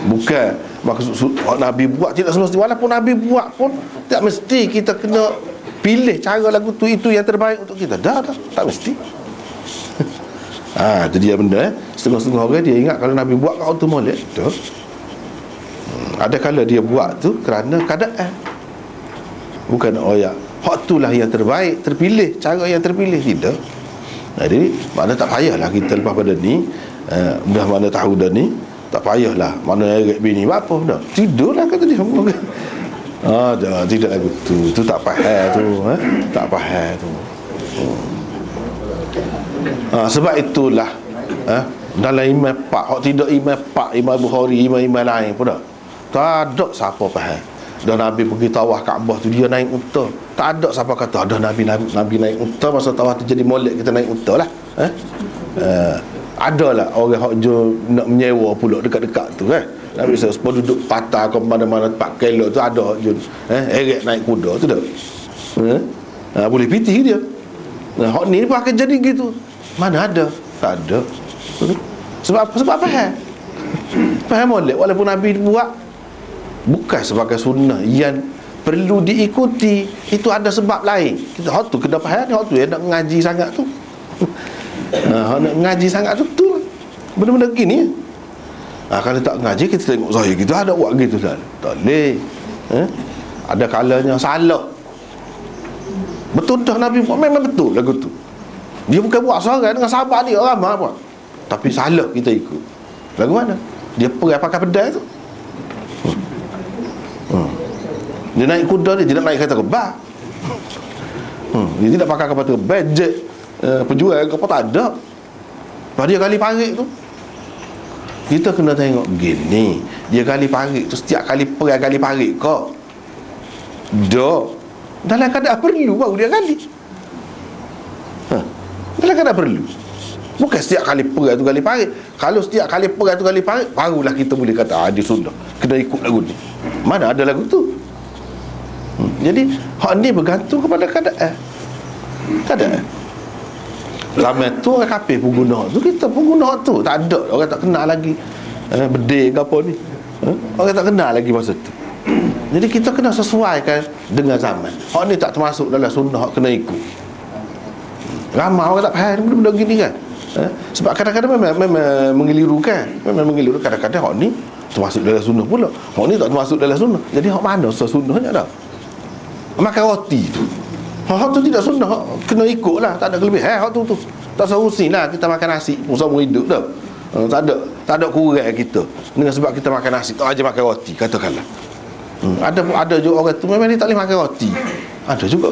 Bukan maksud Nabi buat tidak semestinya. Walaupun Nabi buat pun tak mesti kita kena pilih cara lagu tu itu yang terbaik untuk kita. Dah tak mesti. Itu dia benda setengah-setengah orang dia ingat kalau Nabi buat kau tu molek tu. Ada kala dia buat tu kerana keadaan, bukan oyak. Hak itulah yang terbaik, terpilih, cara yang terpilih. Tidak. Jadi makna tak payahlah kita lepas pada ni dah mana tahu dah ni, tak payahlah mana erat bini apa dah. Tidurlah kata dia. Tidak lagu tu. Tu tak faham tu, tak faham tu. Sebab itulah dalam imam pak, hak tidak imam pak, Imam Bukhari, imam-imam lain pun tak ada siapa faham. Dah Nabi pergi tawaf Kaabah tu dia naik unta. Tak ada siapa kata dah Nabi naik unta masa tawaf tu jadi molek kita naik unta lah. Adalah orang hak nak menyewa pula dekat-dekat tu kan. Nabi sebab duduk patah ke mana-mana tempat kelok tu ada hak eret naik kuda tu dah. Boleh pitih dia. Hak ni pun akan jadi gitu. Mana ada? Tak ada. Sebab apa? Sebab faham. Faham molek walaupun Nabi buat bukan sebagai sunnah yang perlu diikuti. Itu ada sebab lain. Kita hak tu kena faham, hak tu yang nak ngaji sangat tu. Nak ngaji sangat tu benda-benda gini. Kalau tak ngaji kita tengok zahir gitu ada buat gitu kan. Tak boleh. Ada kalanya salah. Betul dah Nabi buat, memang betul lagu tu. Dia bukan buat seorang dengan sahabat dia ramai apa. Tapi salah kita ikut. Lagu mana? Dia pergi pakai pedal tu. Dia naik kuda dia tidak naik kereta kebab. Dia tidak pakai kereta kebab, jet penjual ke apa tak ada. Lepas dia kali parik tu, kita kena tengok begini. Dia kali parik tu setiap kali pergi kali parik kau dalam keadaan perlu baru dia kali. Dalam keadaan perlu. Bukan setiap kali pergi tu kali parik. Kalau setiap kali pergi tu kali parik, barulah kita boleh kata dia sunnah, kena ikut lagu ni. Mana ada lagu tu? Jadi hak ni bergantung kepada keadaan. Zaman tu orang kafir pun guna tu, kita pun guna tu. Tak ada, orang tak kenal lagi bedil ke apa ni. Orang tak kenal lagi masa tu. Jadi kita kena sesuaikan dengan zaman. Hak ni tak termasuk dalam sunnah, hak kena ikut. Ramai orang tak faham benda-benda gini kan. Sebab kadang-kadang memang mengelirukan. Memang mengelirukan. Kadang-kadang hak ni termasuk dalam sunnah pula, hak ni tak termasuk dalam sunnah. Jadi hak mana sunnahnya dah? Makan roti tu, hak tu tidak sunnah, hak kena ikut lah, tak ada kelebihan. Hak tu tak seharusnya lah kita makan nasi pun sama hidup dah. Tak ada kurang kita dengan sebab kita makan nasi, tak aja makan roti katakanlah. Ada juga orang tu memang dia tak boleh makan roti. Ada juga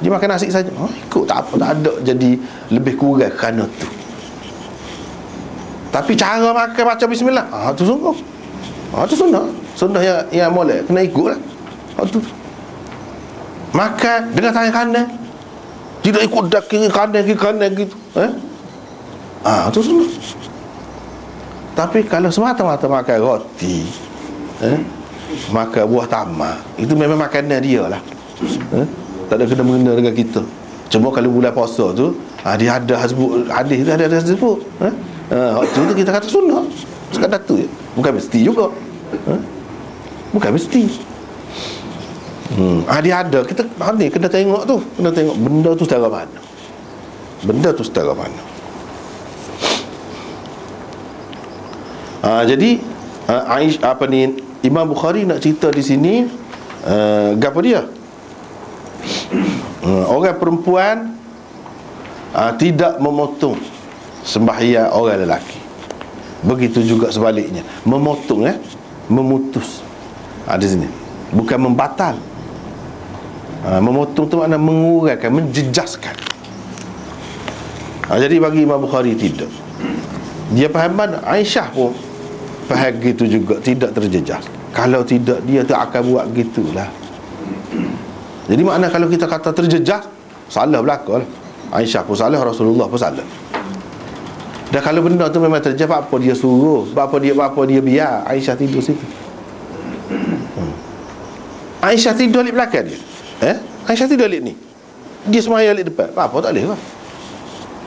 dia makan nasi saja. Ikut tak apa, tak ada jadi lebih kurang kerana tu. Tapi cara makan baca bismillah, tu sungguh. Tu sunnah. Sunnah yang boleh kena ikut lah. Tu makan dengan tangan kanan, tidak ikut kiri kanan gitu. Tu sunnah. Tapi kalau semata-mata makan roti, makan buah tamak, itu memang makanan dia lah. Tak ada kena-mengena dengan kita. Cuma kalau bulan puasa tu, dia ada sebut hadis tu, ada sebut. Waktu tu kita kata sunnah. Sekadar tu je. Bukan mesti juga. Bukan mesti. Dia ada. Kita ni kena tengok tu. Kena tengok benda tu setara mana. Benda tu setara mana. Jadi Aisyah apa ni, Imam Bukhari nak cerita di sini gapo dia? Orang perempuan tidak memotong sembahyang orang lelaki. Begitu juga sebaliknya. Memotong memutus. Di sini. Bukan membatal. Memotong tu makna mengurangkan, menjejaskan. Jadi bagi Imam Bukhari tidak. Dia faham mana? Aisyah pun faham gitu juga, tidak terjejas. Kalau tidak dia tak akan buat gitulah. Jadi makna kalau kita kata terjejas, salah belaka lah. Aisyah pun salah, Rasulullah pun salah. Dan kalau benda tu memang terjejas, apa dia suruh, apa dia biar Aisyah tidur situ. Aisyah tidur di belakang dia. Aisyah tidur di ni. Dia semaya di depan. Apa tak boleh lah.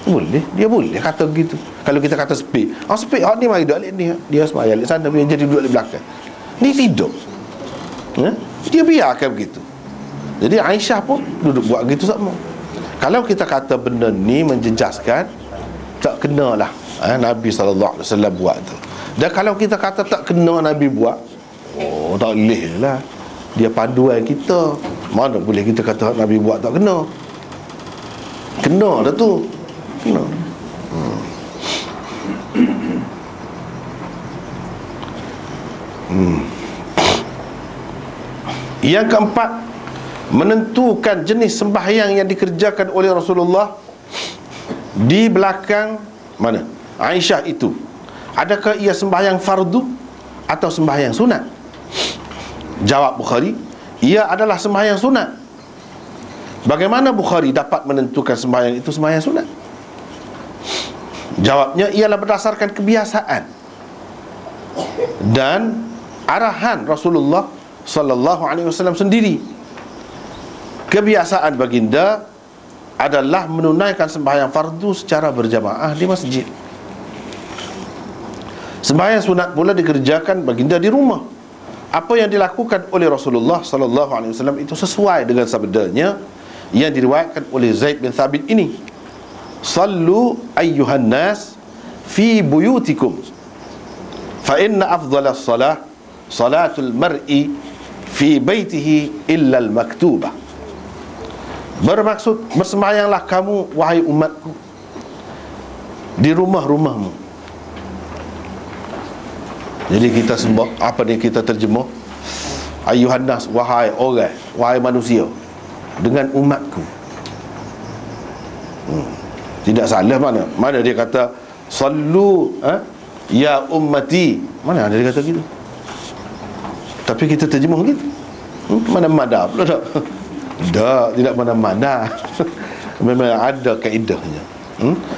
Boleh, dia boleh kata begitu. Kalau kita kata speak, speak ni mari duduk ni, dia semaya di sana, dia jadi duduk di belakang. Ni tidur. Dia biarkan begitu. Jadi Aisyah pun duduk buat gitu sama. Kalau kita kata benda ni menjejaskan, tak kenalah Nabi SAW buat tu. Dan kalau kita kata tak kena Nabi buat, tak boleh lah. Dia panduan kita. Mana boleh kita kata Nabi buat tak kena. Kena dah tu. Kena. Yang keempat, menentukan jenis sembahyang yang dikerjakan oleh Rasulullah di belakang mana? Aisyah itu. Adakah ia sembahyang fardu atau sembahyang sunat? Jawab Bukhari, ia adalah sembahyang sunat. Bagaimana Bukhari dapat menentukan sembahyang itu sembahyang sunat? Jawabnya, ialah berdasarkan kebiasaan dan arahan Rasulullah sallallahu alaihi wasallam sendiri. Kebiasaan baginda adalah menunaikan sembahyang fardu secara berjamaah di masjid. Sembahyang sunat pula dikerjakan baginda di rumah. Apa yang dilakukan oleh Rasulullah sallallahu alaihi wasallam itu sesuai dengan sabdanya yang diriwayatkan oleh Zaid bin Thabit ini. Sallu ayyuhan nas fi buyutikum fa inna afdhalas salah salatul mar'i fi baitihi illa al-maktubah. Bermaksud, bersembahyanglah kamu wahai umatku di rumah-rumahmu. Jadi kita sembah, apa ni kita terjemah, ayyuhan nas, wahai orang, wahai manusia, dengan umatku. Tidak salah mana? Mana dia kata sallu ya ummati? Mana ada dia kata gitu? Tapi kita terjemah gitu. Mana-mana pula tak? Tak, tidak mana-mana. Memang ada kaedahnya.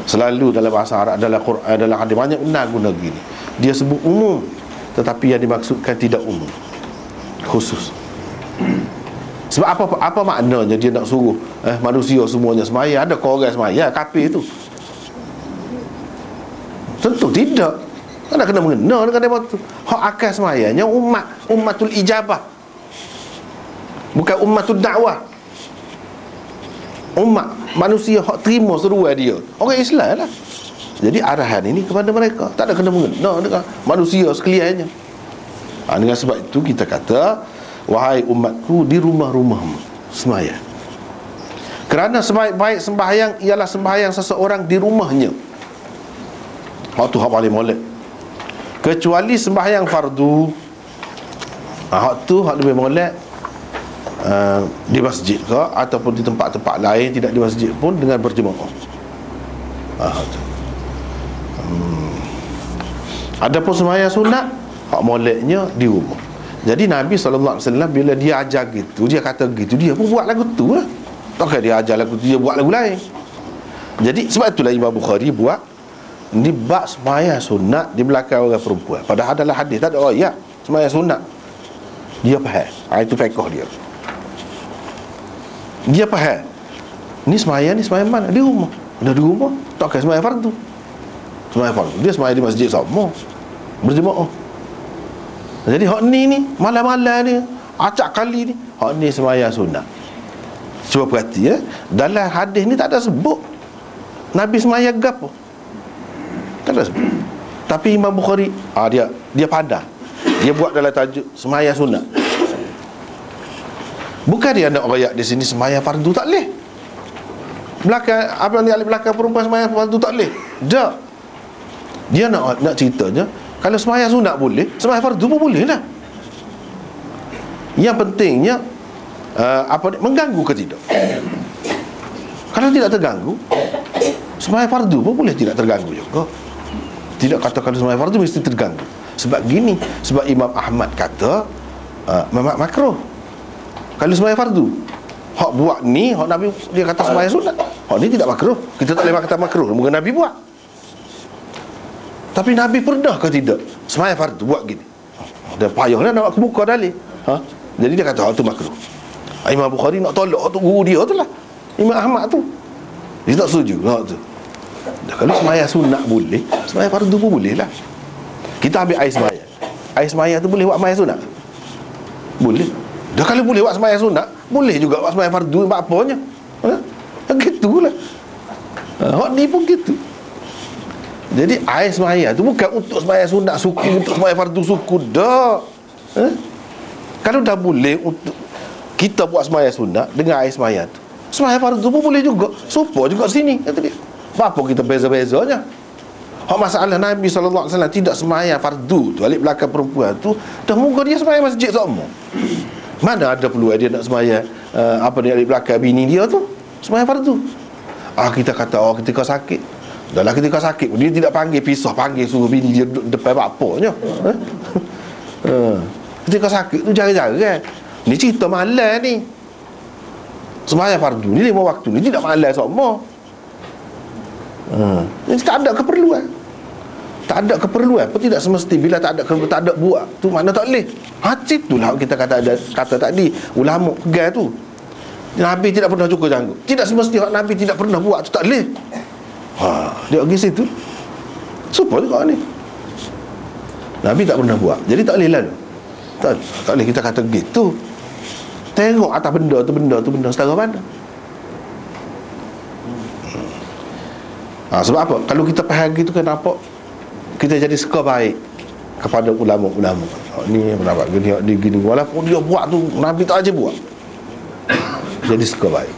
Selalu dalam bahasa Arab, dalam Quran, dalam hadis banyak benar guna gini. Dia sebut umum, tetapi yang dimaksudkan tidak umum, khusus. Sebab apa maknanya dia nak suruh manusia semuanya semaya? Ada kau orang semaya, kafir tu. Tentu tidak. Kan kena mengena dengan tema tu. Hak akal semayanya ummatul ijabah, bukan ummatul dakwah. Umat manusia hak terima seruan dia, orang Islam lah. Jadi arahan ini kepada mereka, tak ada kena mengena dengan manusia sekaliannya. Dengan sebab itu kita kata, wahai umatku, di rumah-rumahmu sembahyang. Kerana sebaik-baik sembahyang ialah sembahyang seseorang di rumahnya. Hak tu hak paling molek. Kecuali sembahyang fardu, hak tu hak lebih molek, di masjid ke ataupun di tempat-tempat lain, tidak di masjid pun, dengan berjemaah. Adapun sembahyang sunat, hak moleknya di rumah. Jadi Nabi SAW bila dia ajar gitu, dia kata gitu, dia pun buat lagu tu lah. Takkan dia ajar lagu tu, dia buat lagu lain. Jadi sebab itulah Imam Bukhari buat ni bab sembahyang sunat di belakang orang perempuan. Padahal adalah hadis, tak ada ayat sembahyang sunat. Dia faham. Itu fiqh dia. Dia faham. Ni sembahyang mana? Di rumah. Dah di rumah, takkan sembahyang fardu. Sembahyang fardu dia sembahyang di masjid sama, berjemaah. Jadi hak ni malam-malam ni, acak kali ni, hak ni sembahyang sunat. Cuba perhati dalam hadis ni tak ada sebut Nabi sembahyang gapo. Tak ada sebut. Tapi Imam Bukhari dia pandai. Dia buat dalam tajuk sembahyang sunat. Bukan dia nak ayat di sini sembahyang fardu tak leh. Belakang apa ni, alif belakang perempuan sembahyang fardu tak leh. Tak. Dia nak ceritanya, kalau sembahyang sunat boleh, sembahyang fardu pun boleh lah. Yang pentingnya mengganggu ke tidak. Kalau tidak terganggu, sembahyang fardu pun boleh tidak terganggu juga. Tidak kata kalau sembahyang fardu mesti terganggu. Sebab gini, sebab Imam Ahmad kata makruh kalau sembahyang fardu. Hak buat ni, hak Nabi dia kata sembahyang sunat, hak ni tidak makruh. Kita tak boleh kata makruh, mungkin Nabi buat. Tapi Nabi pernah ke tidak sembahyang fardu buat gini? Dia payahlah nak buka dalil. Jadi dia kata tu makruh. Imam Bukhari nak tolak tu guru dia tu lah, Imam Ahmad tu. Dia tak setuju tu. Kalau sembahyang sunat boleh, sembahyang fardu pun boleh lah. Kita ambil air sembahyang. Air sembahyang tu boleh buat sembahyang sunat? Boleh. Dah kalau boleh buat sembahyang sunat, boleh juga buat sembahyang fardu. Buat apanya? Gitulah. Hak ni pun gitu. Jadi air sembahyang tu bukan untuk sembahyang sunat suku, untuk sembahyang fardu suku dah. Kalau dah boleh untuk kita buat sembahyang sunat dengan air sembahyang tu, sembahyang fardu pun boleh juga. Supaya juga sini kata dia. Apa kita beza-bezanya? Hak masalah Nabi SAW tidak sembahyang fardu tu, alik belakang perempuan tu, dah muka dia sembahyang masjid sama. Mana ada peluang dia nak sembahyang ni alik belakang bini dia tu sembahyang fardu. Kita kata ketika sakit, dalam ketika sakit dia tidak panggil pisah, panggil suruh bini dia duduk depan bapaknya. Ketika sakit tu jarang-jarang. Ni cerita malam ni, sembahyang fardu ni 5 waktu ni tidak malam sama. Jadi tak ada keperluan. Tak ada keperluan pun tidak semesti. Bila tak ada buat tu mana tak boleh. Itulah kita kata tadi, ulama pegang tu. Nabi tidak pernah cukur janggut. Tidak semesti Nabi tidak pernah buat tu tak boleh. Dia pergi situ. Supaya juga ni Nabi tak pernah buat, jadi tak boleh lah. Tak boleh kita kata gitu. Tengok atas benda setara mana. Sebab apa? Kalau kita faham gitu, kenapa kita jadi suka baik kepada ulama-ulama. Ni pendapat gini, walaupun dia buat tu Nabi tak aja buat, jadi suka baik.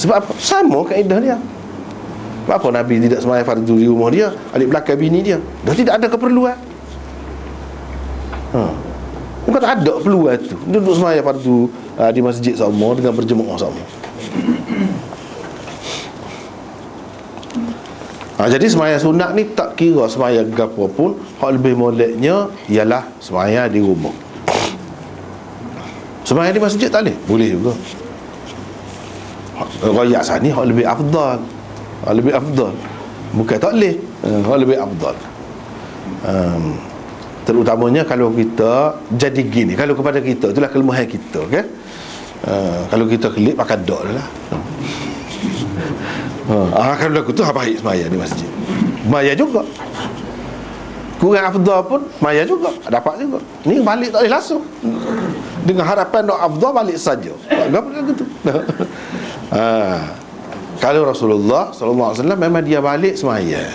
Sebab apa? Sama kaedah dia. Sebab apa Nabi tidak sembahyang fardu di rumah dia, alik belakang bini dia? Dah tidak ada keperluan. Bukan tak ada peluang tu, duduk sembahyang fardu di masjid sama dengan berjemaah sama. Jadi sembahyang sunat ni tak kira sembahyang gapo pun, hak lebih moleknya ialah sembahyang di rumah. Sembahyang di masjid tak boleh? Boleh juga. Raya sani hak lebih afdal. Lebih afdal. Bukan tak boleh, hak lebih afdal. Terutamanya kalau kita jadi gini, kalau kepada kita, itulah kelemahan kita kan. Kalau kita kelip pakai dok lah. Kalau aku tu baik semaya di masjid, semaya juga. kurang afdal pun maya juga, dapat juga. Ni balik tak boleh langsung, dengan harapan nak afdal balik saja. Apa gitu. Kalau Rasulullah sallallahu alaihi wasallam memang dia balik semaya.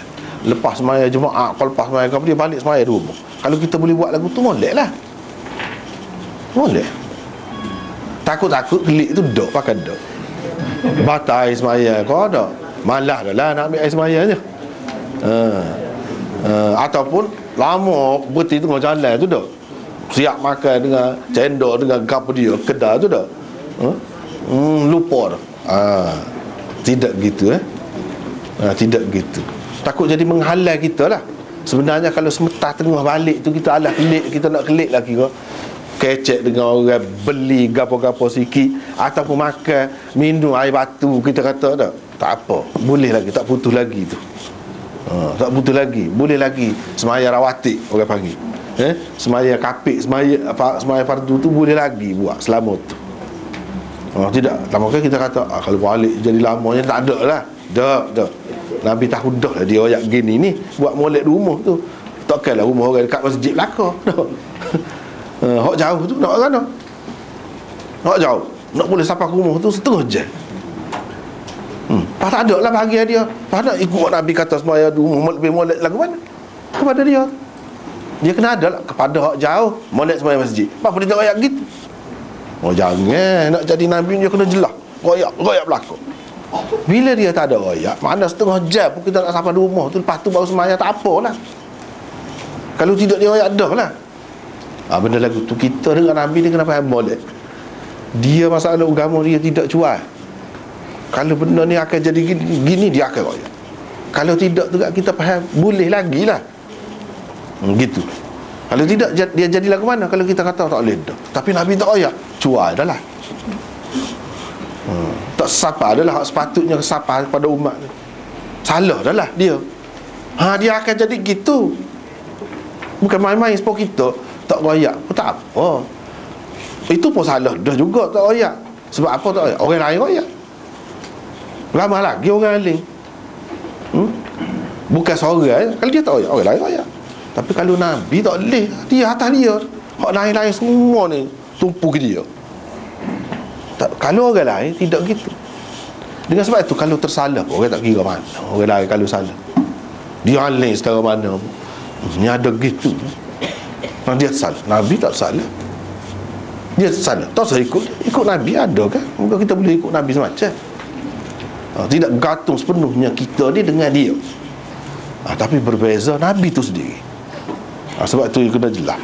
Lepas semaya Jumaat, kalau lepas semaya kau dia balik semaya di rumah. Kalau kita boleh buat lagu tu moleklah. Molek. Takut-takut kelik tu dok pakai dok. Batal air semaya kau ada. Malah dah lah nak ambil air semaya je. Ataupun lama berhenti tengah jalan tu dah, siap makan dengan cendol dengan apa dia kedai tu dah, lupa dah. Tidak gitu tidak gitu. Takut jadi menghalang kita lah. Sebenarnya kalau sementara tengah balik tu kita alah kelik, kita nak kelik lagi kau kecek dengan orang beli gapo-gapo sikit ataupun makan minum air batu, kita kata tak apa, boleh lagi, tak putus lagi tu. Tak butuh lagi, boleh lagi semaya rawatib orang panggil, semaya kapik, semaya fardu tu boleh lagi buat selama tu. Tidak, lama kan kita kata kalau balik jadi lamanya tak ada lah. Dah Nabi tahu dah lah dia ayat gini ni buat molek di rumah tu. Takkanlah rumah orang dekat masjid belaka. Hak jauh tu nak mana? Hak jauh, nak boleh sampai ke rumah tu setengah jam. Tak ada lah bahagia dia. Tak nak ikut Nabi kata semaya dulu lebih molek lah ke mana? Kepada dia. Dia kena ada lah kepada hak jauh molek semaya masjid. Apa dia tak royak gitu? Jangan nak jadi Nabi dia kena jelas. Royak belakang. Bila dia tak ada royak, mana setengah jam pun kita nak sampai di rumah tu, lepas tu baru semaya tak apalah. Kalau tidak dia royak dah lah. Benda lagu tu kita dengan Nabi ni kena faham molek. Dia masalah agama dia tidak cuai. Kalau benda ni akan jadi gini dia akan royak. Kalau tidak tu kita faham boleh lagi lah. Gitu. Kalau tidak dia jadi lagu mana? Kalau kita kata tak boleh dah. Tapi Nabi tak royak, cuai dah lah. Tak sapa dah lah sepatutnya sapa kepada umat ni. Salah dah lah dia. Dia akan jadi gitu. Bukan main-main sebab kita tak royak pun tak apa. Itu pun salah dah juga tak royak. Sebab apa tak royak? Orang lain royak. Ramai lagi orang lain. Bukan seorang. Kalau dia tak royak, orang lain royak. Tapi kalau Nabi tak boleh, dia atas dia. Hak lain-lain semua ni tumpu ke dia. Kalau orang lain tidak gitu. Dengan sebab itu kalau tersalah, orang tak kira mana orang lain kalau salah. Dia lain secara mana ni ada gitu. Dia salah, Nabi tak salah. Dia salah, tak usah ikut Nabi ada kan? Mungkin kita boleh ikut Nabi semacam. Tidak gantung sepenuhnya kita ni dengan dia. Tapi berbeza Nabi tu sendiri. Sebab tu kena jelas.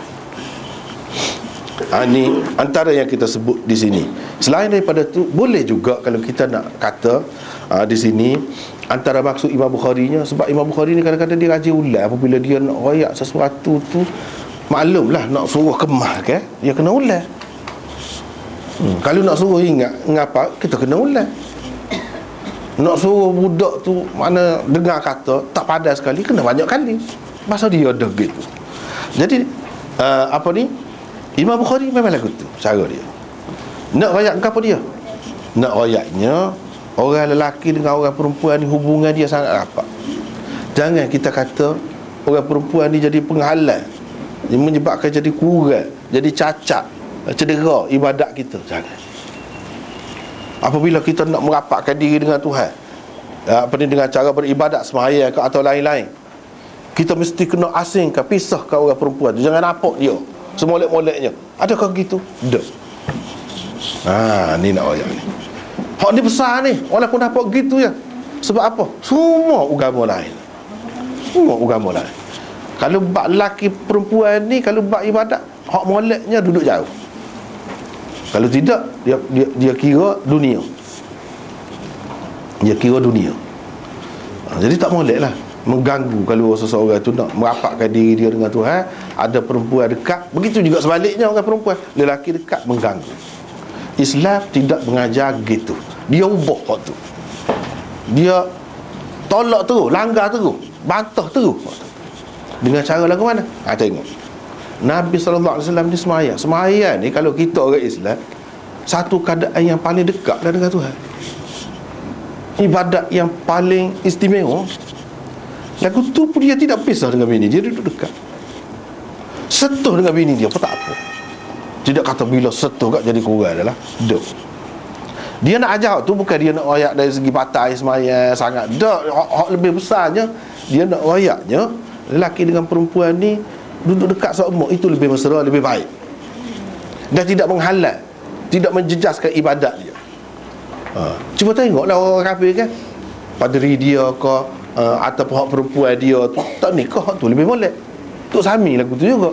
Ini antara yang kita sebut di sini. Selain daripada tu, boleh juga kalau kita nak kata di sini antara maksud Imam Bukhari-nya, sebab Imam Bukhari ni kadang-kadang dia rajin ulang apabila dia nak royak sesuatu tu. Maklumlah nak suruh kemah kan, dia kena ulang. Kalau nak suruh ingat ngapa, kita kena ulang. Nak suruh budak tu mana dengar kata tak padas sekali, kena banyak kali. Masa dia ada gitu. Jadi apa ni, Imam Bukhari memang lagu tu cara dia. Nak royak apa dia? Nak royaknya orang lelaki dengan orang perempuan ni hubungan dia sangat rapat. Jangan kita kata orang perempuan ni jadi penghalang, dia menyebabkan jadi kurang, jadi cacat, cedera ibadat kita. Jangan. Apabila kita nak merapatkan diri dengan Tuhan, dengan cara beribadat sembahyang atau lain-lain, kita mesti kena asingkan, pisahkan orang perempuan tu. Jangan nampak dia semolek-moleknya. Adakah gitu? Tak. Ni nak royak ni. Hak ni besar ni, walaupun nampak gitu ya. Sebab apa? Semua agama lain. Semua agama lain. Kalau bab lelaki perempuan ni, kalau bab ibadat, hak moleknya duduk jauh. Kalau tidak, dia kira dunia. Dia kira dunia. Jadi tak molek lah mengganggu. Kalau seseorang tu nak merapatkan diri dia dengan Tuhan, ada perempuan dekat, begitu juga sebaliknya orang perempuan, lelaki dekat mengganggu. Islam tidak mengajar gitu. Dia ubah hak tu. Dia tolak terus, langgar terus, bantah terus. Dengan cara lagu mana? Tengok Nabi SAW ni semaya ni, kalau kita orang Islam, satu keadaan yang paling dekat lah dengan Tuhan, ibadat yang paling istimewa. Lagu tu pun dia tidak pisah dengan bini, dia duduk dekat. Setuh dengan bini dia pun tak apa. Tidak kata bila setuh kat jadi kurang dah lah. Duk. Dia nak ajar tu bukan dia nak royak dari segi patah semaya sangat. Dak, hak lebih besarnya dia nak royaknya lelaki dengan perempuan ni duduk dekat seumur itu lebih mesra, lebih baik. Dan tidak menghalang, tidak menjejaskan ibadat dia. Cuba tengoklah orang kafir kan, padri dia ke ataupun hak perempuan dia tu tak nikah, hak tu lebih molek. Tok Sami lagu tu juga.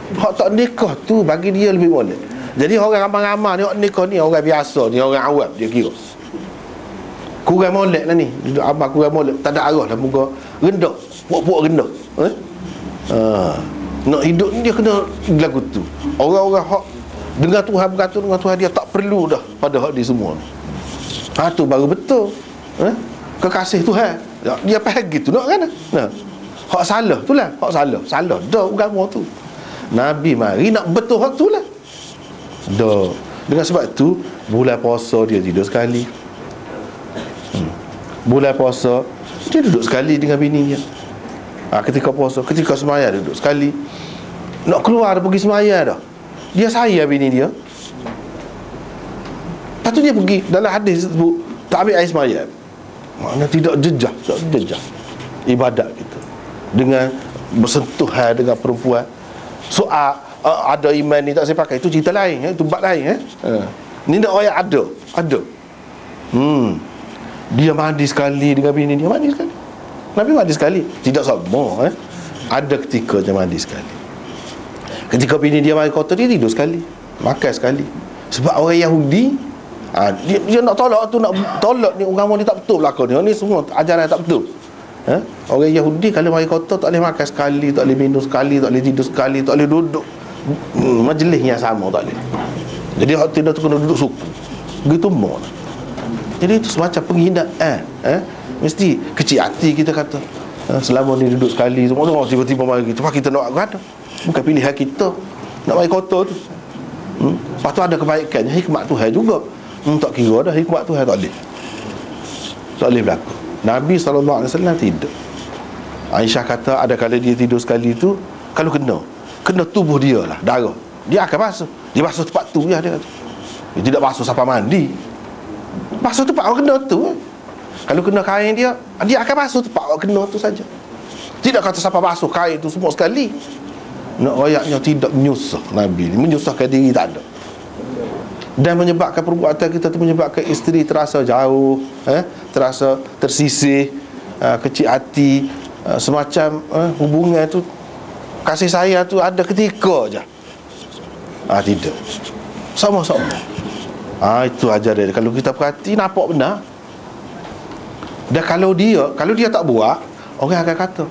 Hak tak nikah tu bagi dia lebih molek. Jadi orang ramai-ramai ni hak nikah ni orang biasa ni, orang awam dia kira. Kurang molek lah ni. Abang kurang molek, tak ada arah lah muka rendah, puak-puak rendah. Nak hidup ni dia kena lagu tu. Orang-orang hak dengar Tuhan berkata dengan Tuhan, dia tak perlu dah pada hak dia semua. Tu baru betul. Kekasih Tuhan. Dia faham gitu nak kan? Nah. Hak salah tu lah, hak salah dah agama tu. Nabi mari nak betul hak tu lah. Dah. Dengan sebab tu bulan puasa dia tidur sekali. Bulan puasa dia duduk sekali dengan bininya. Ketika puasa, ketika semaya duduk sekali. Nak keluar pergi semaya dah, dia sayang bini dia. Lepas tu dia pergi. Dalam hadis sebut tak ambil air semaya. Maknanya tidak jejak ibadat kita dengan bersentuhan dengan perempuan. Soal ada iman ni tak saya pakai, itu cerita lain, itu bab lain. Ni nak royak ada. Dia mandi sekali dengan bini dia, mandi sekali. Nabi mandi sekali, tidak semua. Ada ketika dia mandi sekali. Ketika bini dia mari kota, dia tidur sekali, makan sekali. Sebab orang Yahudi, dia nak tolak tu, nak tolak ni agama ni tak betul belakang ni. Ni semua ajaran tak betul. Orang Yahudi kalau mari kota tak boleh makan sekali, tak boleh minum sekali, tak boleh tidur sekali, tak boleh duduk majlis yang sama, tak boleh. Jadi hak tidak tu kena duduk suku. Begitu mau. Jadi itu semacam penghinaan. Mesti kecil hati kita kata. Selama ni duduk sekali semua orang tiba-tiba mari kita, kita nak ada. Bukan pilihan kita nak mari kota tu. Lepas tu ada kebaikannya, hikmat Tuhan juga. Tak kira dah hikmat Tuhan, tak boleh berlaku. Nabi SAW tidak. Aisyah kata ada kala dia tidur sekali tu, kalau kena tubuh dia lah, darah, dia akan basuh. Dia basuh tempat tu ya, dia kata. Dia tidak basuh sampai mandi. Basuh tempat orang kena tu. Kalau kena kain dia akan basuh tempat orang kena tu saja. Tidak kata sampai basuh kain tu semua sekali. Nak royaknya tidak menyusah Nabi ni, menyusahkan diri tak ada. Dan menyebabkan perbuatan kita tu menyebabkan isteri terasa jauh, terasa tersisih, kecil hati, semacam hubungan tu, kasih sayang tu ada ketika je. Tidak, sama-sama. Itu ajaran dia. Kalau kita perhati nampak benar. Dan kalau dia tak buat, orang akan kata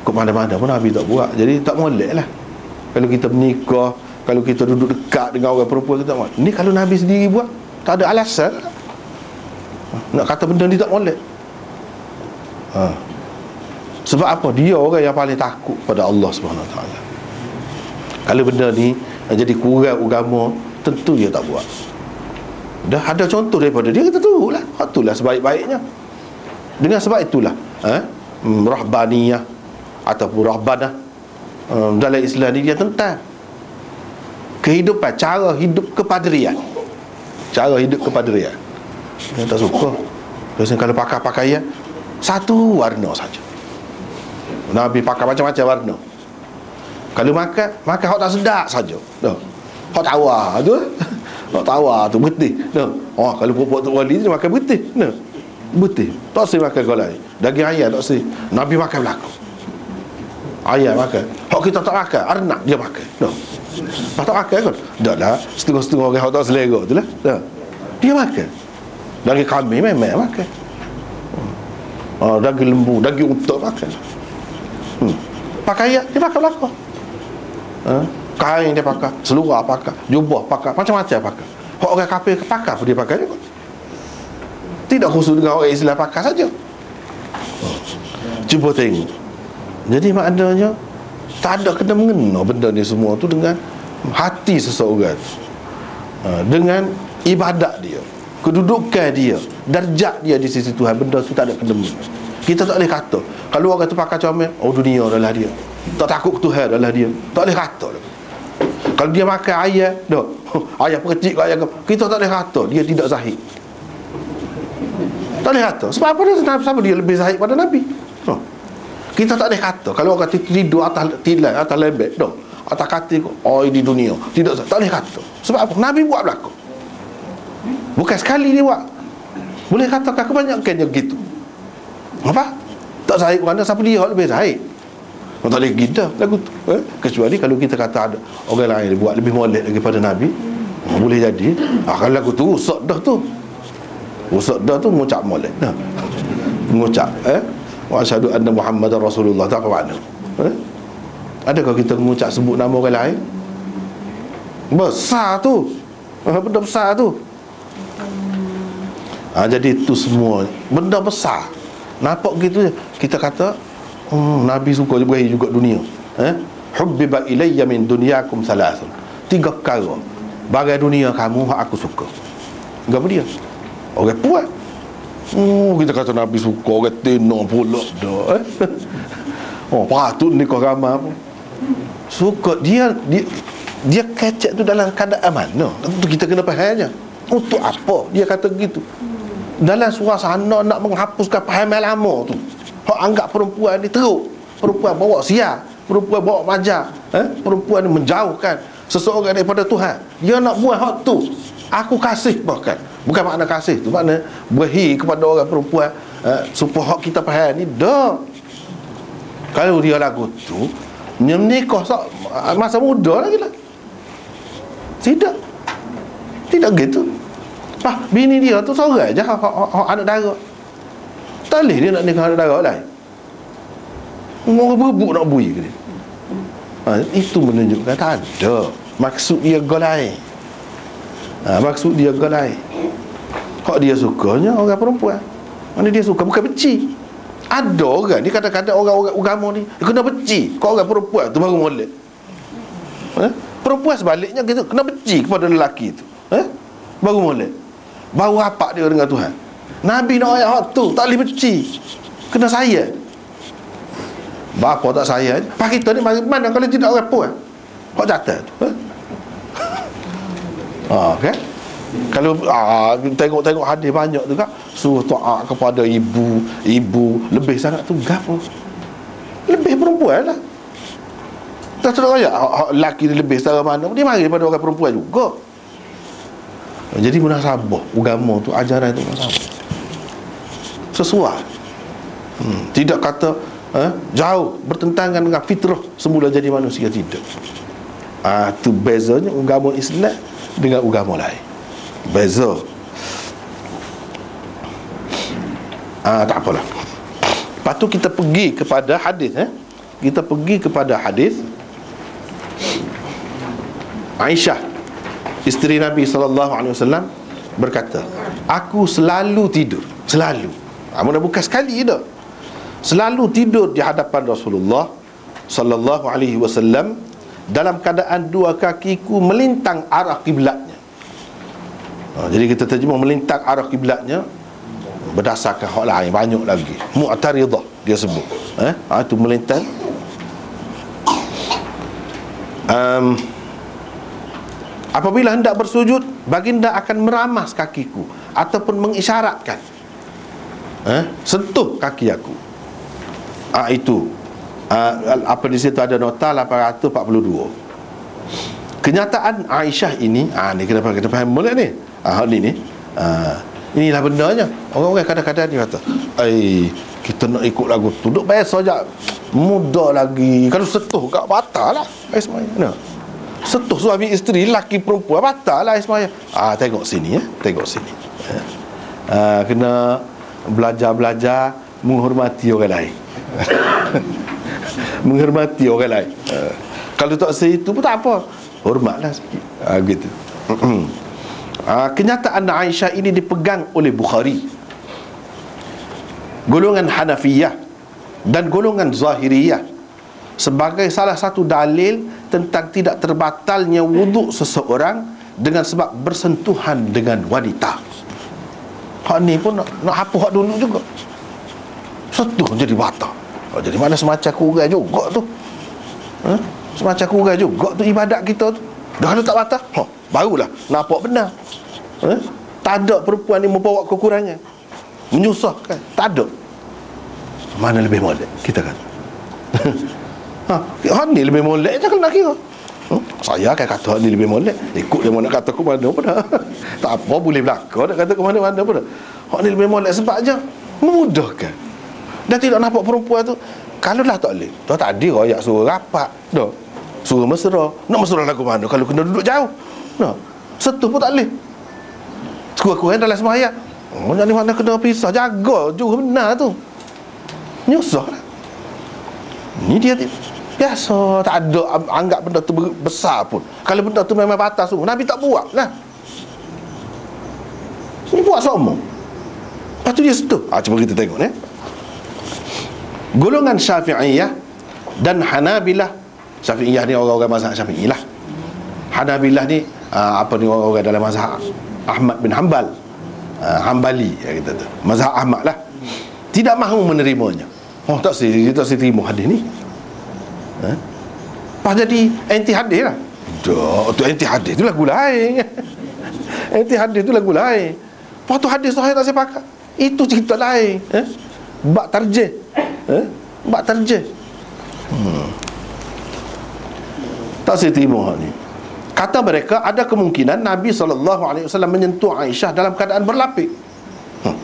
kok mana-mana pun Nabi tak buat, jadi tak molek lah. Kalau kita menikah, kalau kita duduk dekat dengan orang perempuan, kita tak molek. Ni kalau Nabi sendiri buat, tak ada alasan nak kata benda ni tak molek. Sebab apa? Dia orang yang paling takut pada Allah SWT. Kalau benda ni jadi kurang agama, tentu dia tak buat. Dah ada contoh daripada dia, kita tahu lah. Itulah sebaik-baiknya. Dengan sebab itulah rahbaniyah ataupun rahbanah dalam Islam ni dia tentang kehidupan, cara hidup kepadrian. Cara hidup kepadrian. Dia tak suka. Biasanya kalau pakai pakaian satu warna saja. Nabi pakai macam-macam warna. Kalau makan hak tak sedap saja. Dah. Hak tawar tu. Hak tawar tu betul. Dah. Kalau puak-puak tu wali dia makan betul. Nah. Betul. Tak boleh makan kau lain. Daging ayam tak boleh. Nabi makan belakang. Ayam makan. Hak kita tak makan, arnak dia makan. Dah. Lepas tak makan kan? Dah lah. Setengah-setengah orang hak tak selera tu lah. Dah. Dia makan. Daging kambing memang makan. Daging lembu, daging unta makan. Pakaian dia pakai belakang. Kain dia pakai, seluar pakai, jubah pakai, macam-macam pakai. Hak orang kafir pakai pun dia pakai juga. Tidak khusus dengan orang Islam pakai saja. Cuba tengok. Jadi maknanya tak ada kena mengena benda ni semua tu dengan hati seseorang, dengan ibadat dia, kedudukan dia, darjat dia di sisi Tuhan. Benda tu tak ada kena mengena. Kita tak boleh kata. Kalau orang kata pakai comel, oh dunia adalah dia, tak takut Tuhan adalah dia, tak boleh kata. Kalau dia makan ayam, dah ayam percik ke ayam, kita tak boleh kata dia tidak zahid. Tak boleh kata. Sebab apa dia? Sebab dia lebih zahid pada Nabi. Kita tak boleh kata. Kalau orang kata tidur atas tilai, atas lembek, dah atas katil, oh ini dunia, tidak, tak boleh kata. Sebab apa? Nabi buat berlaku. Bukan sekali dia buat. Boleh katakan kebanyakannya gitu. Apa? Tak zahid mana? Siapa dia lebih zahid? Tak boleh kita lagu tu. Kecuali kalau kita kata ada orang lain buat lebih molek daripada Nabi, boleh jadi. Kalau lagu tu rusak dah tu. Rusak dah tu, mengucap molek dah. Mengucap wa asyhadu anna Muhammadar Rasulullah, tak apa makna. Adakah kita mengucap sebut nama orang lain? Besar tu. Benda besar tu. Jadi itu semua benda besar. Nampak gitu je. Kita kata Nabi suka berahi juga dunia. Hubbiba ilayya min dunyakum salasun. 3 perkara bagai dunia kamu aku suka. Apa dia? Orang puas. Kita kata Nabi suka orang tenor pula dah. Patut nikah ramai pun. Suka dia kecek tu dalam keadaan mana? Tentu kita kena fahamnya. Untuk apa dia kata gitu? Dalam suasana nak menghapuskan pahaman lama tu. Hak anggap perempuan ni teruk, perempuan bawa sial, perempuan bawa majar, perempuan ni menjauhkan seseorang daripada Tuhan. Dia nak buat hak tu. Aku kasih bahkan. Bukan makna kasih tu, makna berahi kepada orang perempuan supaya hak kita faham ni dah. Kalau dia lagu tu menikah masa muda lagi lah. Tidak gitu. Bini dia tu seorang je anak dara. Tak boleh dia nak nikah anak dara lain. Orang berebut nak bui ke dia. Itu menunjukkan tak ada maksud dia golai. Maksud dia golai. Hak dia sukanya orang perempuan. Mana dia suka, bukan benci. Ada orang ni, kadang-kadang orang-orang agama ni dia kena benci kau orang perempuan tu baru molek. Perempuan sebaliknya gitu, kena benci kepada lelaki tu. Baru molek, baru rapat dia dengan Tuhan. Nabi nak ayat hak tu, tak boleh benci, kena sayang. Bapa tak sayang, pak kita ni mana kalau tidak orang puan hak jatuh tu. Kan? Kalau tengok hadis banyak tu kan, suruh taat kepada ibu lebih sangat tu gapo? Lebih perempuan lah. Tak tahu ayat lelaki ni lebih setara mana, dia mari daripada orang perempuan juga. Jadi munasabah agama tu, ajaran tu munasabah sesuai. Tidak kata jauh bertentangan dengan fitrah semula jadi manusia, tidak. Tu bezanya agama Islam dengan agama lain. Beza. Tak apalah. Lepas tu kita pergi kepada hadis. Kita pergi kepada hadis Aisyah, isteri Nabi SAW berkata, aku selalu tidur. Selalu. Bukan sekali dah. Selalu tidur di hadapan Rasulullah SAW dalam keadaan dua kakiku melintang arah kiblatnya. Jadi kita terjemah melintang arah kiblatnya berdasarkan hak lain banyak lagi. Mu'taridah dia sebut. Itu melintang. Apabila hendak bersujud, baginda akan meramas kakiku ataupun mengisyaratkan, sentuh kaki aku. Itu apa di situ ada nota 842. Kenyataan Aisyah ini, ni kita faham mula ni. Inilah bendanya. Orang-orang kadang-kadang dia kata, kita nak ikut lagu tu, duk biasa je, muda lagi. Kalau sentuh kat batal lah semuanya. Sentuh suami isteri, lelaki perempuan, batal lah semuanya. Tengok sini tengok sini. Kena belajar menghormati orang lain. Menghormati orang lain. Kalau tak seitu pun tak apa, hormatlah sikit. Gitu. Kenyataan Aisyah ini dipegang oleh Bukhari, golongan Hanafiyah dan golongan Zahiriyah sebagai salah satu dalil tentang tidak terbatalnya wuduk seseorang dengan sebab bersentuhan dengan wanita. Hak ni pun nak hapus hak dulu juga. Setuh jadi batal. Jadi mana semacam kurang juga tu. Semacam kurang juga tu ibadat kita tu. Dah ada tak batal, barulah nampak benar. Tak ada perempuan ni membawa kekurangan, menyusahkan. Tak ada. Mana lebih molek kita kata. Ni lebih molek je kalau nak kira. Saya akan kata ni lebih molek. Ikut dia mana kata ke mana pun dah. Tak apa, boleh belakang nak kata ke mana-mana pun dah. Ni lebih molek sebab je memudahkan. Dan tidak nampak perempuan tu. Kalau lah tak boleh, tu tak ada royak suruh rapat dah. Suruh mesra. Nak mesra lagu mana kalau kena duduk jauh? Nah, setuh pun tak boleh. Kurang-kurang dalam sembahyang. Jadi mana kena pisah, jaga juga benar tu. Nyusah lah. Ni dia biasa, tak ada anggap benda tu besar pun. Kalau benda tu memang batas tu, Nabi tak buat lah. Ni buat semua. Lepas tu dia setuh. Cuba kita tengok ni. Golongan Syafi'iyah dan Hanabilah. Syafi'iyah ni orang-orang mazhab Syafi'i lah. Hanabilah ni orang-orang dalam mazhab Ahmad bin Hanbal, Hanbali kita tu. Mazhab Ahmad lah. Tidak mahu menerimanya. Tak saya terima hadis ni. Pas jadi anti hadis lah. Tu anti hadis tu lagu lain. Anti hadis tu lagu lain. Lepas tu hadis sahih tak saya pakai. Itu cerita lain. Bak tarjih. Bak tarjih. Tak saya terima ni. Kata mereka ada kemungkinan Nabi SAW menyentuh Aisyah dalam keadaan berlapik.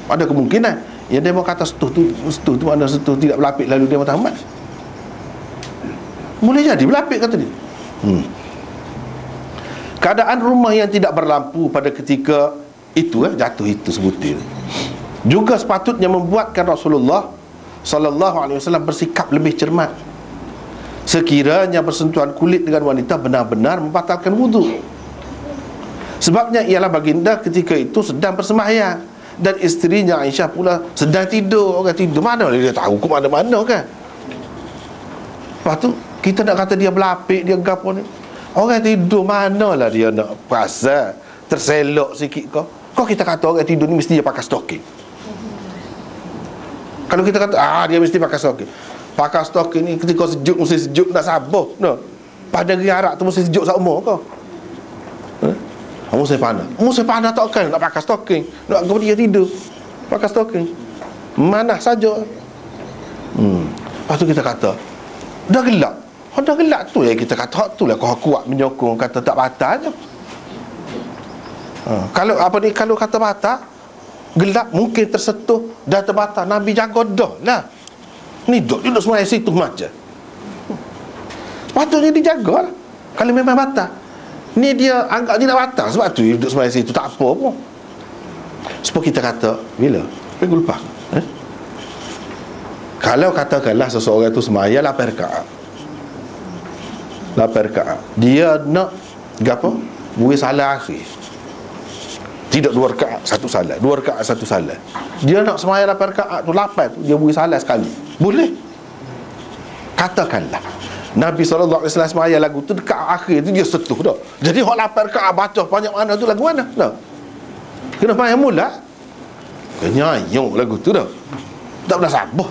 Ada kemungkinan. Ya dia mau kata setuh tu mana setuh tidak berlapik lalu dia Muhammad. Boleh jadi berlapik kata dia. Keadaan rumah yang tidak berlampu pada ketika itu jatuh itu sebutir juga sepatutnya membuatkan Rasulullah SAW bersikap lebih cermat. Sekiranya bersentuhan kulit dengan wanita benar-benar membatalkan wudu. Sebabnya ialah baginda ketika itu sedang bersembahyang dan isterinya Aisyah pula sedang tidur. Orang tidur mana dia tahu ke mana-mana kan. Lepas tu kita nak kata dia berlapik, dia gapo ni. Orang tidur manalah dia nak perasan terselok sikit kau. Kau kita kata orang tidur ni mesti dia pakai stocking. Kalau kita kata dia mesti pakai stocking. Pakai stocking ni ketika sejuk mesti sejuk nak sabar. No. Pada hari Arab tu mesti sejuk sama kau. Musim panas takkan nak pakai stocking. Nak kemudian dia tidur pakai stocking. Mana saja. Lepas tu kita kata dah gelap. Dah gelap tu ya kita kata hak tu lah kau kuat menyokong kata tak batal je. Kalau kata batal gelap mungkin tersentuh dah terbatal. Nabi jaga dah lah. Ni duduk semua situ macam. Patutnya dijaga lah. Kalau memang batal. Ni dia anggap tidak batal. Sebab tu duduk semua situ tak apa pun. Sebab kita kata bila? Minggu lepas kalau katakanlah seseorang tu semaya 8 rakaat. Dia nak apa? Buat salat akhir. Tidak 2 rakaat satu salat, 2 rakaat satu salat. Dia nak semaya 8 rakaat tu 8 tu dia buat salat sekali. Boleh? Katakanlah Nabi SAW semaya lagu tu dekat akhir tu dia setuh dah. Jadi hak 8 rakaat baca banyak mana tu lagu mana? Dah. Kena semaya mula. Kenyayung lagu tu dah. Tak pernah sabar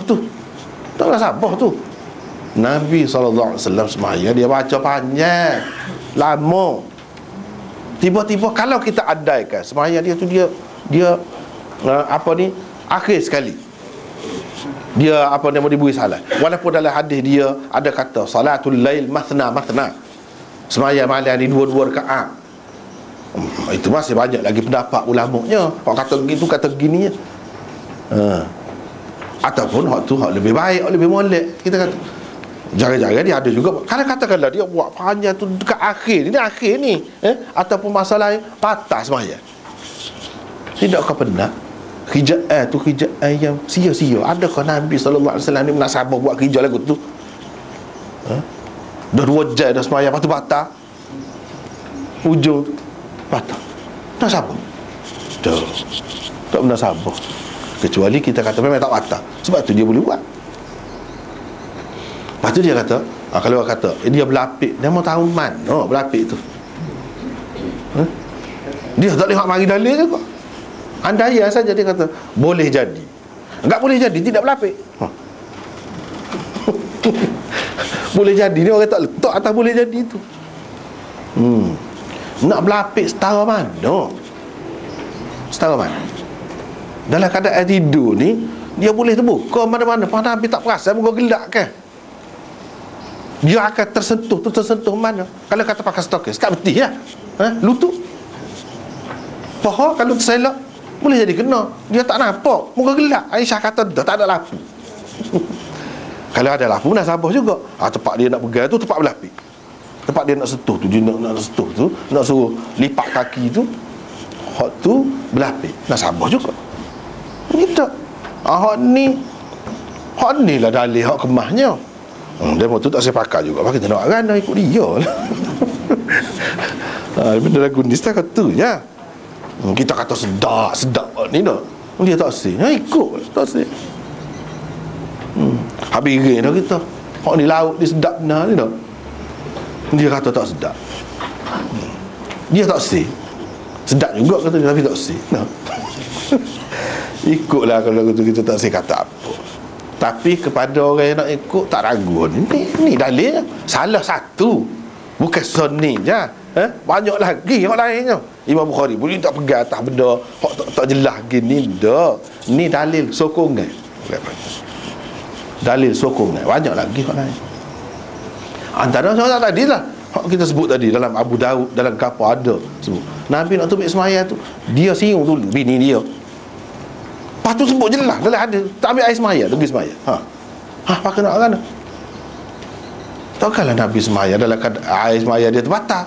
tu. Nabi SAW semaya dia baca panjang, lama. Tiba-tiba kalau kita adaikan semaya dia tu dia akhir sekali. Dia mau diberi salat. Walaupun dalam hadis dia ada kata salatul lail mathna. Semaya malam ni 2 rakaat. Itu masih banyak lagi pendapat ulamanya. Orang kata begitu, kata begini. Ataupun hak tu hak lebih baik, hak lebih molek. Kita kata jangan-jangan dia ada juga. Kalau katakanlah dia buat panjang tu dekat akhir ni ataupun masalah patah semaya. Tidak kau pernah hijab tu hijab yang sia-sia. Adakah Nabi SAW ni nak sabar buat hijab lagu tu? Dah 2 jam dah semaya, lepas tu patah. Ujung tu patah. Tak sabar. Tak pernah sabar. Kecuali kita kata memang tak patah. Sebab tu dia boleh buat. Lepas tu dia kata kalau orang kata dia berlapik, dia mau tahu mana berlapik tu. Dia tak lihat mari dalil je kok. Andaian saja dia kata boleh jadi. Enggak boleh jadi, tidak berlapik. Boleh jadi ni orang tak letak atas boleh jadi tu. Nak berlapik setara mana? Setara mana? Dalam keadaan tidur ni, dia boleh terbuka mana-mana. Pada Nabi tak perasan muka gelak kan? Dia akan tersentuh mana? Kalau kata pakai stokis, tak betul ya? Lutut paha kalau terselak boleh jadi kena. Dia tak nampak, muka gelap. Aisyah kata dah tak ada lapu. Kalau ada lapu nak sabar juga. Tempat dia nak pegang tu tempat berlapik. Tempat dia nak sentuh tu, dia nak sentuh tu, nak suruh lipat kaki tu, hak tu berlapik. Nak sabar juga. Tidak. Hak ni lah dalih hak kemahnya. Demo tu tak saya pakai juga. Pakai nak kan ikut dia lah. Benda lagu ni tak kata ya. Kita kata sedap ni dah. Dia tak say. Ikut tak say. Habis geng dah kita. Hak ni lauk dia sedap benar ni dah. Dia kata tak sedap. Dia tak say. Sedap juga kata dia tapi tak say. Nah. Ikutlah kalau kita tak say kata apa. Tapi kepada orang yang nak ikut tak ragu ni dalilnya. Salah satu. Bukan sunni je. Banyak lagi yang lainnya. Imam Bukhari boleh tak pegang atas benda tak jelas gini dah. Ni dalil sokongan. Dalil sokongan. Banyak lagi yang lain. Antara soal tadi lah kita sebut tadi dalam Abu Daud, dalam kapal ada sebut Nabi nak tubik semaya tu dia siung dulu bini dia. Lepas tu sebut jelas dalam hadis tak ambil air semaya, pergi semaya. Pakai nak kan? Takkanlah Nabi semaya dalam air semaya dia terbatal.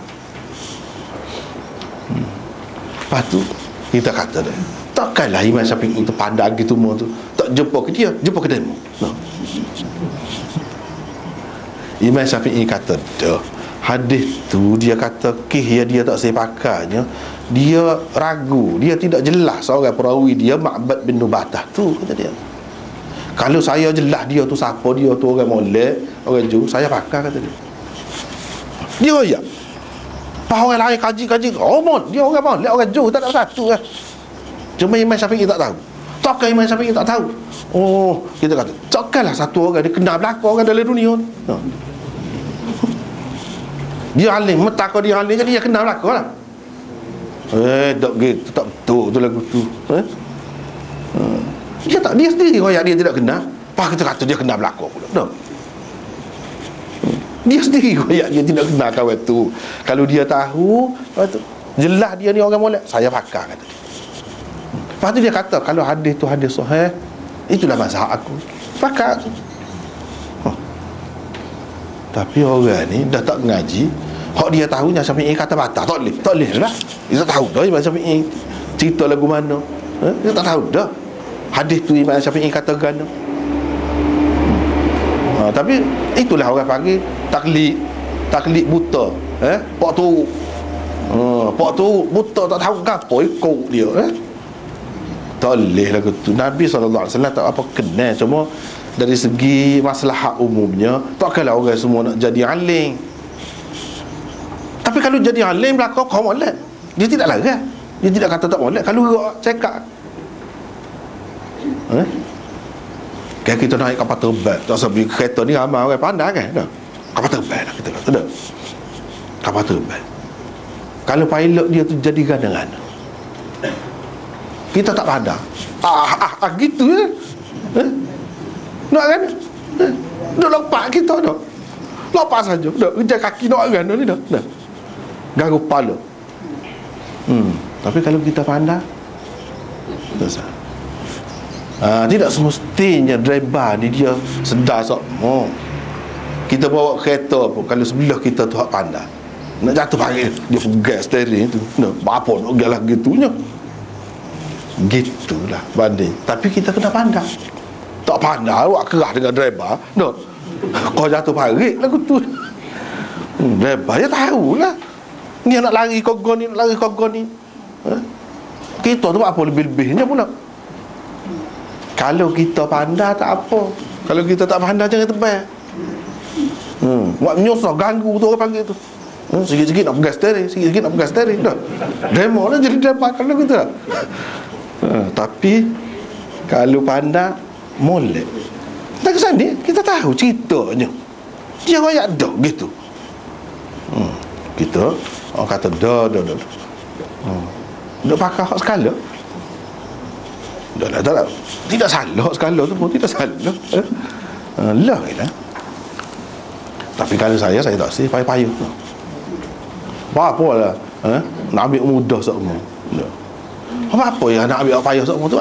Lepas tu kita kata dah, takkanlah Imam Syafi'i tu pandai gitu semua tu tak jumpa ke dia, jumpa ke demo. Imam Syafi'i kata dah, hadis tu dia kata dia tak saya pakainya, dia ragu, dia tidak jelas seorang perawi dia Ma'bad bin Nubatah tu kata dia. Kalau saya jelas dia tu siapa, dia tu orang molek, orang Ju, saya pakai kata dia. Dia royak. Pas orang lain kaji dia orang molek, orang Ju, tak ada satu lah. Cuma Imam Syafi'i tak tahu. Takkan Imam Syafi'i tak tahu. Kita kata takkanlah satu orang dia kenal belakang orang dalam dunia ni. Dia alim, metakah dia alim jadi dia kenal belakang lah. Tak gitu, tak betul tu lagu tu. Dia sendiri royak dia tidak kenal. Pak kita kata dia kenal belakang pula. Tak. Dia sendiri royak dia tidak kenal kawan tu. Kalau dia tahu, jelas dia ni orang molek, saya pakar kata dia. Lepas tu dia kata kalau hadis tu hadis sahih, itulah mazhab aku. Pakar tu. Tapi orang ni dah tak ngaji. Hak dia tahu Imam Syafi'i kata batal, tak boleh lah. Dia tak tahu dah Imam Syafi'i cerita lagu mana. Dia tak tahu dah hadis tu Imam Syafi'i kata gana. Tapi itulah orang panggil taklid buta. Pak tu buta tak tahu apa ikut dia. Tak boleh lah gitu. Nabi SAW tak apa kena, cuma dari segi maslahat umumnya takkanlah orang semua nak jadi alim. Tapi kalau jadi alim belakang kau molek, dia tidak larang. Dia tidak kata tak molek. Kalau cakap kan kita naik kapal terbang, tak sampai kereta ni ramai orang pandai kan. Kapal terbang lah kita kata dah. Kapal terbang, kalau pilot dia tu jadi gana-gana, kita tak pandai. Gitu ya. Nak kan? Nak lompat kita dah. Lompat saja. Dah kejar kaki nak kan ni dah. Garu kepala. Tapi kalau kita pandai, tidak semestinya driver ni dia sedar sok. Kita bawa kereta pun kalau sebelah kita tu hak pandai, nak jatuh pagi dia pegang steering tu. Apa nak galah gitunya. Gitulah banding. Tapi kita kena pandai. Tak pandai awak kerah dengan driver, kau jatuh parit lagu tu. Driver dia tahulah ni nak lari kogon ni, nak lari kogon ni. Kita tu apa lebih-lebihnya pula. Kalau kita pandai tak apa, kalau kita tak pandai jangan tebal. Buat menyusah, ganggu tu orang panggil tu. Sikit-sikit nak pegang steering, sikit-sikit nak pegang steering dah. Demo lah jadi driver kalau kita. Tapi kalau pandai Molek. Tak kesan dia, kita tahu ceritanya. Dia royak dah gitu. Kita orang kata dah. Duk pakai hak skala. Dah lah, tak lah. Tidak salah hak skala tu pun tidak salah. Lah lah. Tapi kalau saya tak sih payah-payah. Apa lah, nak ambil mudah semua. Apa ya nak ambil payah semua tu?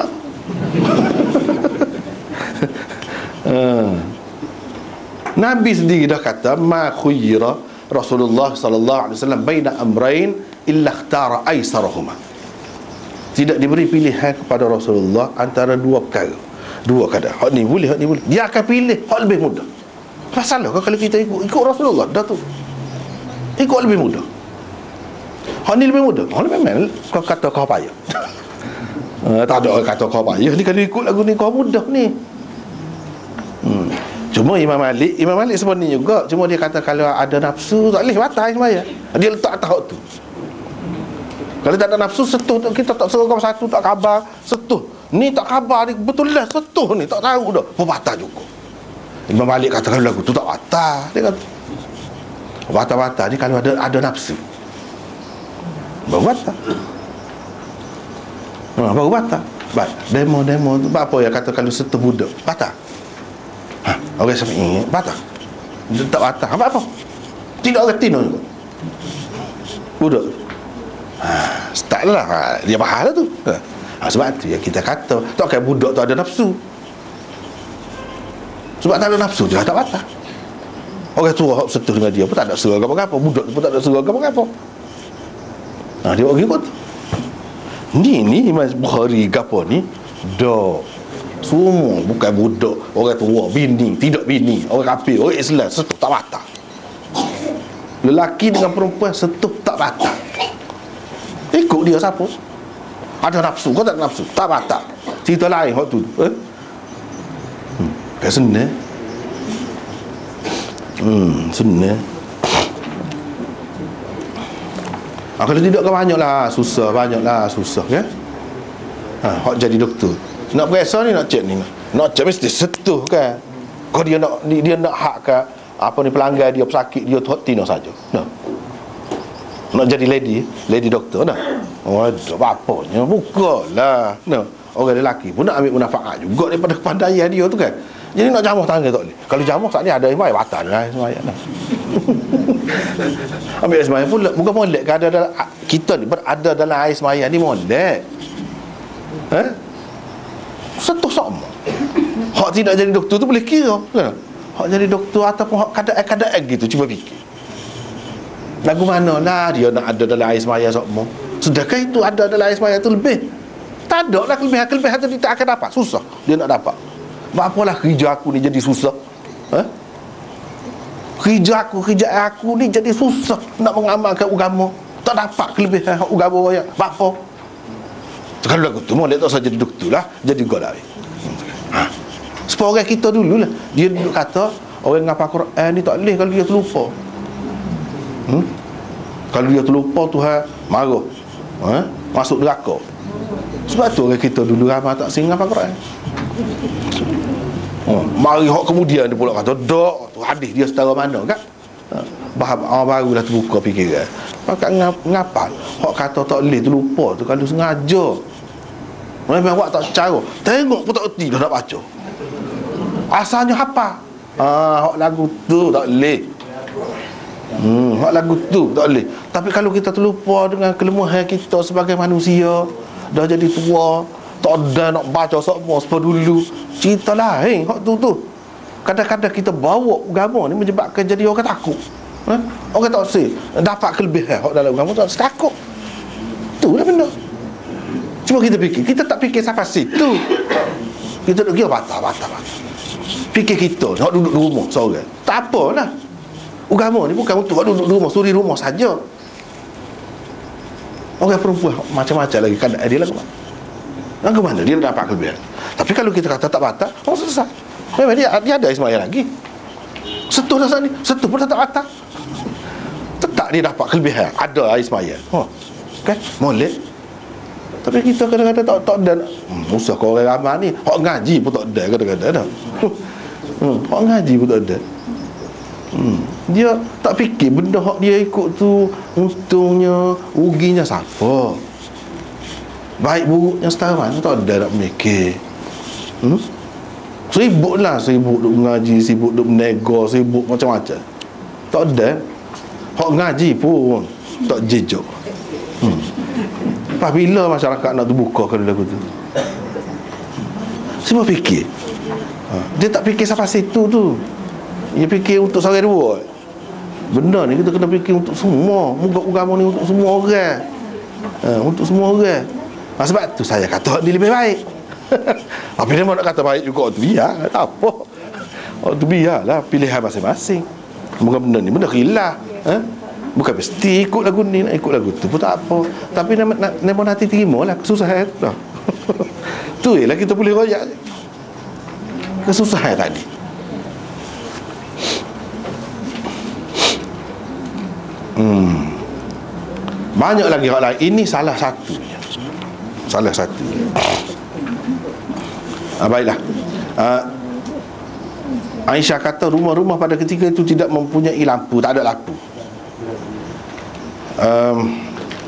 Nabi sendiri dah kata, ma khuyira Rasulullah sallallahu alaihi wasallam baina amrain illa ikhtara aisarahuma. Tidak diberi pilihan kepada Rasulullah antara dua perkara, dua keadaan. Hak ni boleh, hak ni boleh. Dia akan pilih hak lebih mudah. Pasal lah kalau kita ikut Rasulullah dah tu. Ikut lebih mudah. Hak ni lebih mudah. Hak lebih memang kau kata kau payah. Tak ada orang kata kau payah ni kalau ikut lagu ni kau mudah ni. Cuma Imam Malik sebenarnya juga, cuma dia kata kalau ada nafsu tak boleh batal sembahyang. Dia letak atas hak tu. Kalau tak ada nafsu setuh kita tak suruh kau satu tak khabar, setuh. Ni tak khabar ni betul lah setuh ni tak tahu dah. Batal juga. Imam Malik kata kalau lagu tu tak batal. Dia kata batal-batal ni kalau ada nafsu. Baru batal. Baru batal. Demo tu apa ya kata kalau setuh budak batal. Orang Syafi'i batal. Dia tak batal. Apa? Tidak orang Tino juga. Budak. Taklah dia bahal tu. Sebab tu ya kita kata takkan budak tu ada nafsu. Sebab tak ada nafsu dia tak batal. Orang tua hak setuh dengan dia pun tak ada suruh apa-apa. Budak tu pun tak ada suruh apa-apa. Dia buat gitu. Ni Imam Bukhari gapo ni dok. Semua bukan budak, orang tua, bini, tidak bini, orang kafir, orang Islam, setuh tak batal. Lelaki dengan perempuan setuh tak batal. Ikut dia siapa? Ada nafsu, kau tak ada nafsu, tak batal. Cerita lain hak tu. Kan senang. Senang. Kalau tidak kan banyaklah susah kan? Hak jadi doktor. Nak periksa ni nak cek ni. Nak cek mesti setuh kan. Kalau dia nak hak ke apa ni pelanggan dia pesakit dia tu tino saja. Nak jadi lady doktor dah. Waduh apa-apanya bukalah. Orang lelaki pun nak ambil manfaat juga daripada kepandaian dia tu kan. Jadi nak jamuh tangga tak boleh. Kalau jamuh saat ni ada yang batal lah sembahyang dah. Ambil sembahyang pula bukan molek ke ada kita ni berada dalam air sembahyang ni molek. Setuh sama. Hak tidak jadi doktor tu boleh kira kan? Hak jadi doktor ataupun hak kadang-kadang gitu, cuba fikir. Lagu mana lah dia nak ada dalam air sembahyang sama. Sedangkan itu ada dalam air sembahyang tu lebih. Tak ada lah kelebihan tu dia tak akan dapat. Susah dia nak dapat. Apalah kerja aku ni jadi susah. Kerja aku ni jadi susah nak mengamalkan agama. Tak dapat kelebihan agama raya. Apa? Kalau lagu tu molek tak usah jadi doktor lah, jadi gol lah. Sebab orang kita dulu lah, dia duduk kata orang ngapa Quran ni tak boleh kalau dia terlupa. Kalau dia terlupa Tuhan marah, masuk neraka. Sebab tu orang kita dulu ramai tak sing ngapa Quran. Mari hok kemudian dia pula kata dok tu hadis dia setara mana kan? Orang baru dah terbuka fikiran. Pakat ngapa hok kata tak boleh terlupa tu kalau sengaja. Memang awak tak cara. Tengok pun tak erti dah nak baca. Asalnya apa? Hok lagu tu tak boleh. Hok lagu tu tak boleh. Tapi kalau kita terlupa dengan kelemahan kita sebagai manusia, dah jadi tua, tak ada nak baca semua sebab dulu cerita lain hok tu. Kadang-kadang kita bawa agama ni menyebabkan jadi orang takut. Orang tak say dapat kelebihan hok dalam agama tak takut. Itulah benda. Cuma kita fikir, kita tak fikir sampai situ. Kita duduk kira batal. Fikir kita hok duduk di rumah seorang. Tak apalah. Agama ni bukan untuk duduk di rumah, suri rumah saja. Orang perempuan macam-macam lagi kadang dia lagu mana? Lagu mana dia dapat kelebihan. Tapi kalau kita kata tak batal, selesai. Memang dia ada sembahyang lagi. Setuh dah saat ni, setuh pun tak batal. Tetap dia dapat kelebihan, ada air sembahyang. Kan? Molek. Tapi kita kadang-kadang tak ada. Usah kau orang ramai ni, hak ngaji pun tak ada kadang-kadang dah. Hak ngaji pun tak ada. Dia tak fikir benda hak dia ikut tu untungnya, ruginya siapa. Baik buruknya setara tu tak ada nak mikir. Sibuk duk mengaji, sibuk duk menego, sibuk macam-macam. Tak ada. Hak ngaji pun tak jejak. Lepas bila masyarakat nak terbuka kalau lagu tu? Semua fikir. Dia tak fikir sampai situ tu. Dia fikir untuk seorang dua. Benda ni kita kena fikir untuk semua. Muka agama ni untuk semua orang. Untuk semua orang. Sebab tu saya kata dia lebih baik. Tapi dia nak kata baik juga tu biar, tak apa. Tu biarlah pilihan masing-masing. Bukan benda ni benda khilaf. Bukan mesti ikut lagu ni, nak ikut lagu tu pun tak apa. Tapi nak nanti terima lah kesusahan tu. Tu je lah kita boleh royak. Kesusahan tadi. Banyak lagi hal lain. Ini salah satunya. Salah satu. Baiklah. Aisyah kata rumah-rumah pada ketika itu tidak mempunyai lampu, tak ada lampu.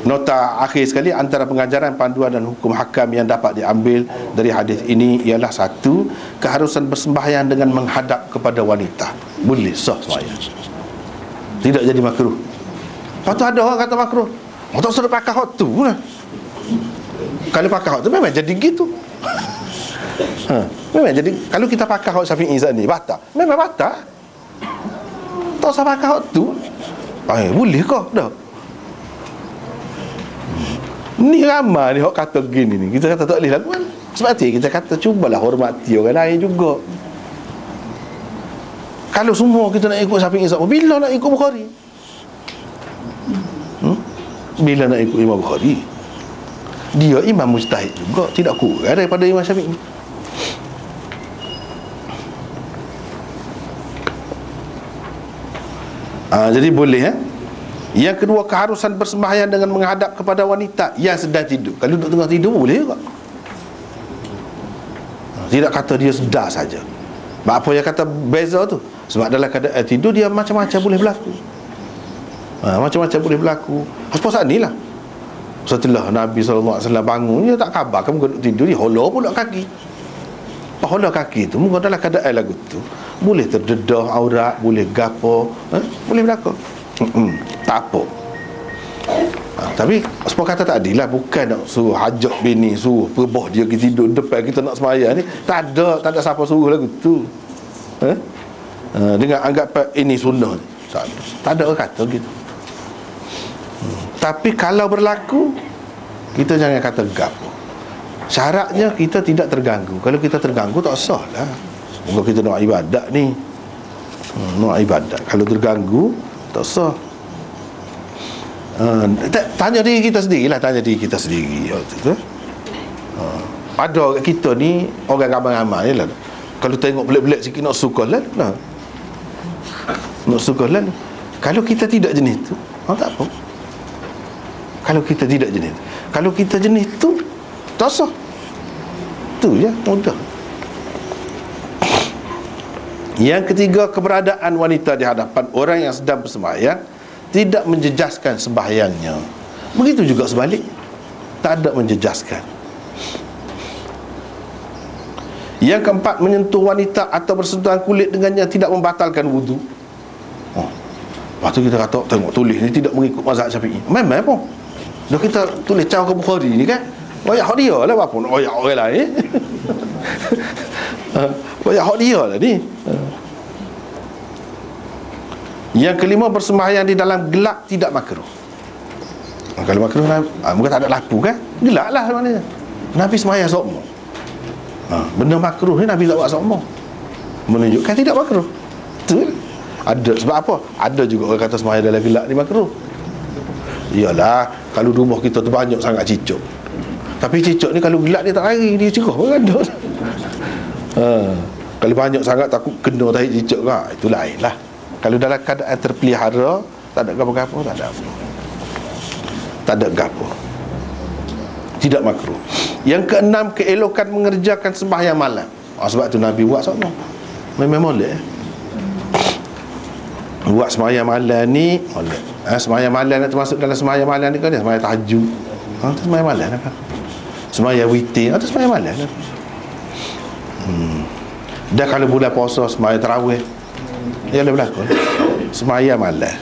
Nota akhir sekali, antara pengajaran, panduan dan hukum hakam yang dapat diambil dari hadis ini ialah satu, keharusan bersembahyang dengan menghadap kepada wanita. Boleh sah sembahyang, tidak jadi makruh. Lepas tu ada orang kata makruh. Tak suruh pakai hot tu lah. Kalau pakai hot tu memang jadi gitu. Memang jadi. Kalau kita pakai hot Syafi'i ni batal, memang batal. Tak usah pakai hot tu. Boleh kah? Dah. Ni ramai ni hok kata gini ni. Kita kata tak boleh lagu kan? Sebab tu kita kata cubalah hormati orang lain juga. Kalau semua kita nak ikut Syafi'i, bila nak ikut Bukhari? Bila nak ikut Imam Bukhari? Dia imam mujtahid juga, tidak kurang daripada Imam Syafi'i. Jadi boleh Yang kedua, keharusan bersembahyang dengan menghadap kepada wanita yang sedang tidur. Kalau duduk tengah tidur boleh juga. Tidak kata dia sedar saja. Apa yang kata beza tu? Sebab dalam keadaan tidur dia macam-macam boleh berlaku. Macam-macam boleh berlaku. Saat ni lah, setelah Nabi SAW bangun, dia tak khabar kamu duduk tidur, dia hola pula kaki. Hola kaki tu mungkin dalam keadaan lagu tu boleh terdedah aurat, boleh gapo, boleh berlaku. Tak apa. Tapi sebab kata tadi lah, bukan nak suruh hajak bini, suruh perbah dia pergi tidur depan kita nak sembahyang ni. Tak ada siapa suruh lagu tu. Dengan anggapan ini sunnah. Tak ada orang kata gitu. Tapi kalau berlaku, kita jangan kata gapo. Syaratnya kita tidak terganggu. Kalau kita terganggu tak sah lah. Mungkin kita nak ibadat ni, nak ibadat. Kalau terganggu tak sah. Tanya diri kita sendiri lah. Tanya diri kita sendiri. Ada kita ni orang ramai-ramai lah, kalau tengok belik-belik sikit nak suka lah. Nak suka lah. Kalau kita tidak jenis tu, tak apa. Kalau kita tidak jenis tu, kalau kita jenis tu, tak sah. Tu je, mudah. Yang ketiga, keberadaan wanita di hadapan orang yang sedang bersembahyang tidak menjejaskan sembahyangnya. Begitu juga sebalik, tak ada menjejaskan. Yang keempat, menyentuh wanita atau bersentuhan kulit dengannya tidak membatalkan wudu. Lepas tu kita kata, tengok tulis ni tidak mengikut mazhab Syafi'i. Memang apa? Dah kita tulis cara ke Bukhari ni kan, royak hak dia lah, apa nak royak orang lain. Royak hak dia lah ni. Yang kelima, bersembahyang di dalam gelap tidak makruh. Kalau makruh, mungkin tak ada lampu kan, gelap lah maknanya. Nabi sembahyang sokmo. Benda makruh ni Nabi tak buat sokmo, menunjukkan tidak makruh. Betul. Ada sebab apa? Ada juga orang kata sembahyang dalam gelap ni makruh. Iyalah, kalau rumah kita tu banyak sangat cicak. Tapi cicak ni kalau gelap dia tak lari, dia cerah pun ada. Kalau banyak sangat takut kena tahi cicak kan, itu lain lah. Kalau dalam keadaan terpelihara, tak ada gapo-gapo, tak ada apa. Tak ada gapo. Tidak makruh. Yang keenam, keelokan mengerjakan sembahyang malam. Sebab tu Nabi buat sono. Memang molek. Buat sembahyang malam ni molek. Sembahyang malam nak termasuk dalam sembahyang malam ni kan dia sembahyang tahajud. Tu sembahyang malam kan. Sembahyang witir, tu sembahyang malam kan. Dan kalau bulan puasa sembahyang tarawih, ya boleh berlaku. Sembahyang malam.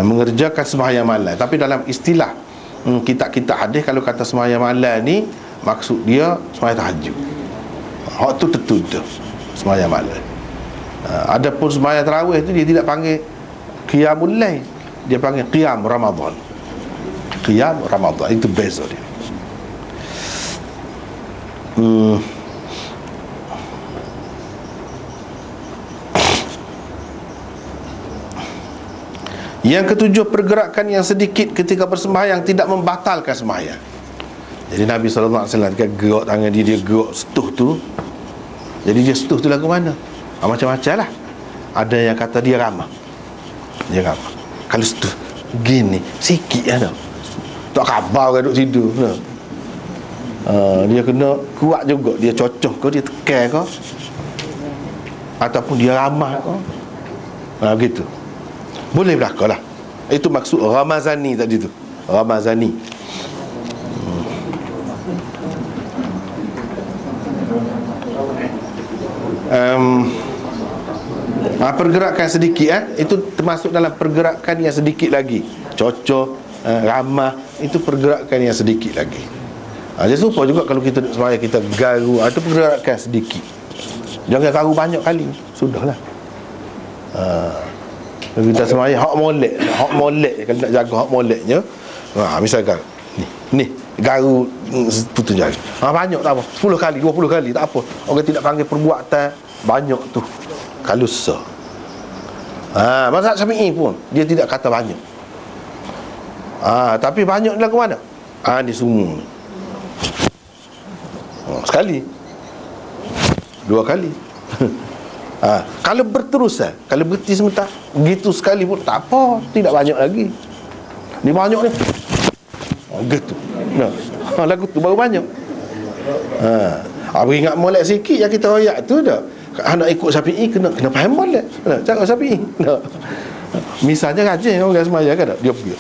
Mengerjakan sembahyang malam. Tapi dalam istilah kitab-kitab hadis, kalau kata sembahyang malam ni maksud dia sembahyang tahajud. Hak tu tertutup sembahyang malam. Adapun sembahyang tarawih tu dia tidak panggil qiyamul lail, dia panggil qiyam Ramadan. Qiyam Ramadan itu beza dia. Yang ketujuh, pergerakan yang sedikit ketika bersembahyang tidak membatalkan sembahyang. Jadi Nabi SAW ketika gerak tangan dia gerak setuh tu, jadi dia setuh tu lagu mana? Macam-macam lah. Ada yang kata dia ramah. Dia ramah. Kalau setuh gini sikit lah tau, tak khabar kan duduk tidur no. Dia kena kuat juga. Dia cocok ke, dia tekan ke, ataupun dia ramah ke, begitu. Boleh berlaku lah. Itu maksud Ramazani tadi tu. Ramazani. Pergerakan sedikit itu termasuk dalam pergerakan yang sedikit lagi. Cocok, ramah, itu pergerakan yang sedikit lagi. Jadi serupa juga kalau kita sembahyang kita garu, itu pergerakan sedikit. Jangan garu banyak kali. Sudahlah. Kalau kita sembahyang hak molek kalau nak jaga hak moleknya, misalkan ni garu putus jari. Banyak tak apa. 10 kali, 20 kali tak apa. Orang tidak panggil perbuatan banyak tu kalau sah. Mazhab Syafi'i pun dia tidak kata banyak. Tapi banyak dia lagu mana? Ni semua. Sekali, 2 kali. Kalau berterusan, kalau berhenti sebentar, begitu sekali pun tak apa, tidak banyak lagi. Ni banyak ni. Gitu. Lagu tu baru banyak. Ingat molek sikit yang kita royak tu dah. Nak ikut Syafi'i kena faham molek. Cakap Syafi'i. Misalnya rajin orang sembahyang kan dia pergi.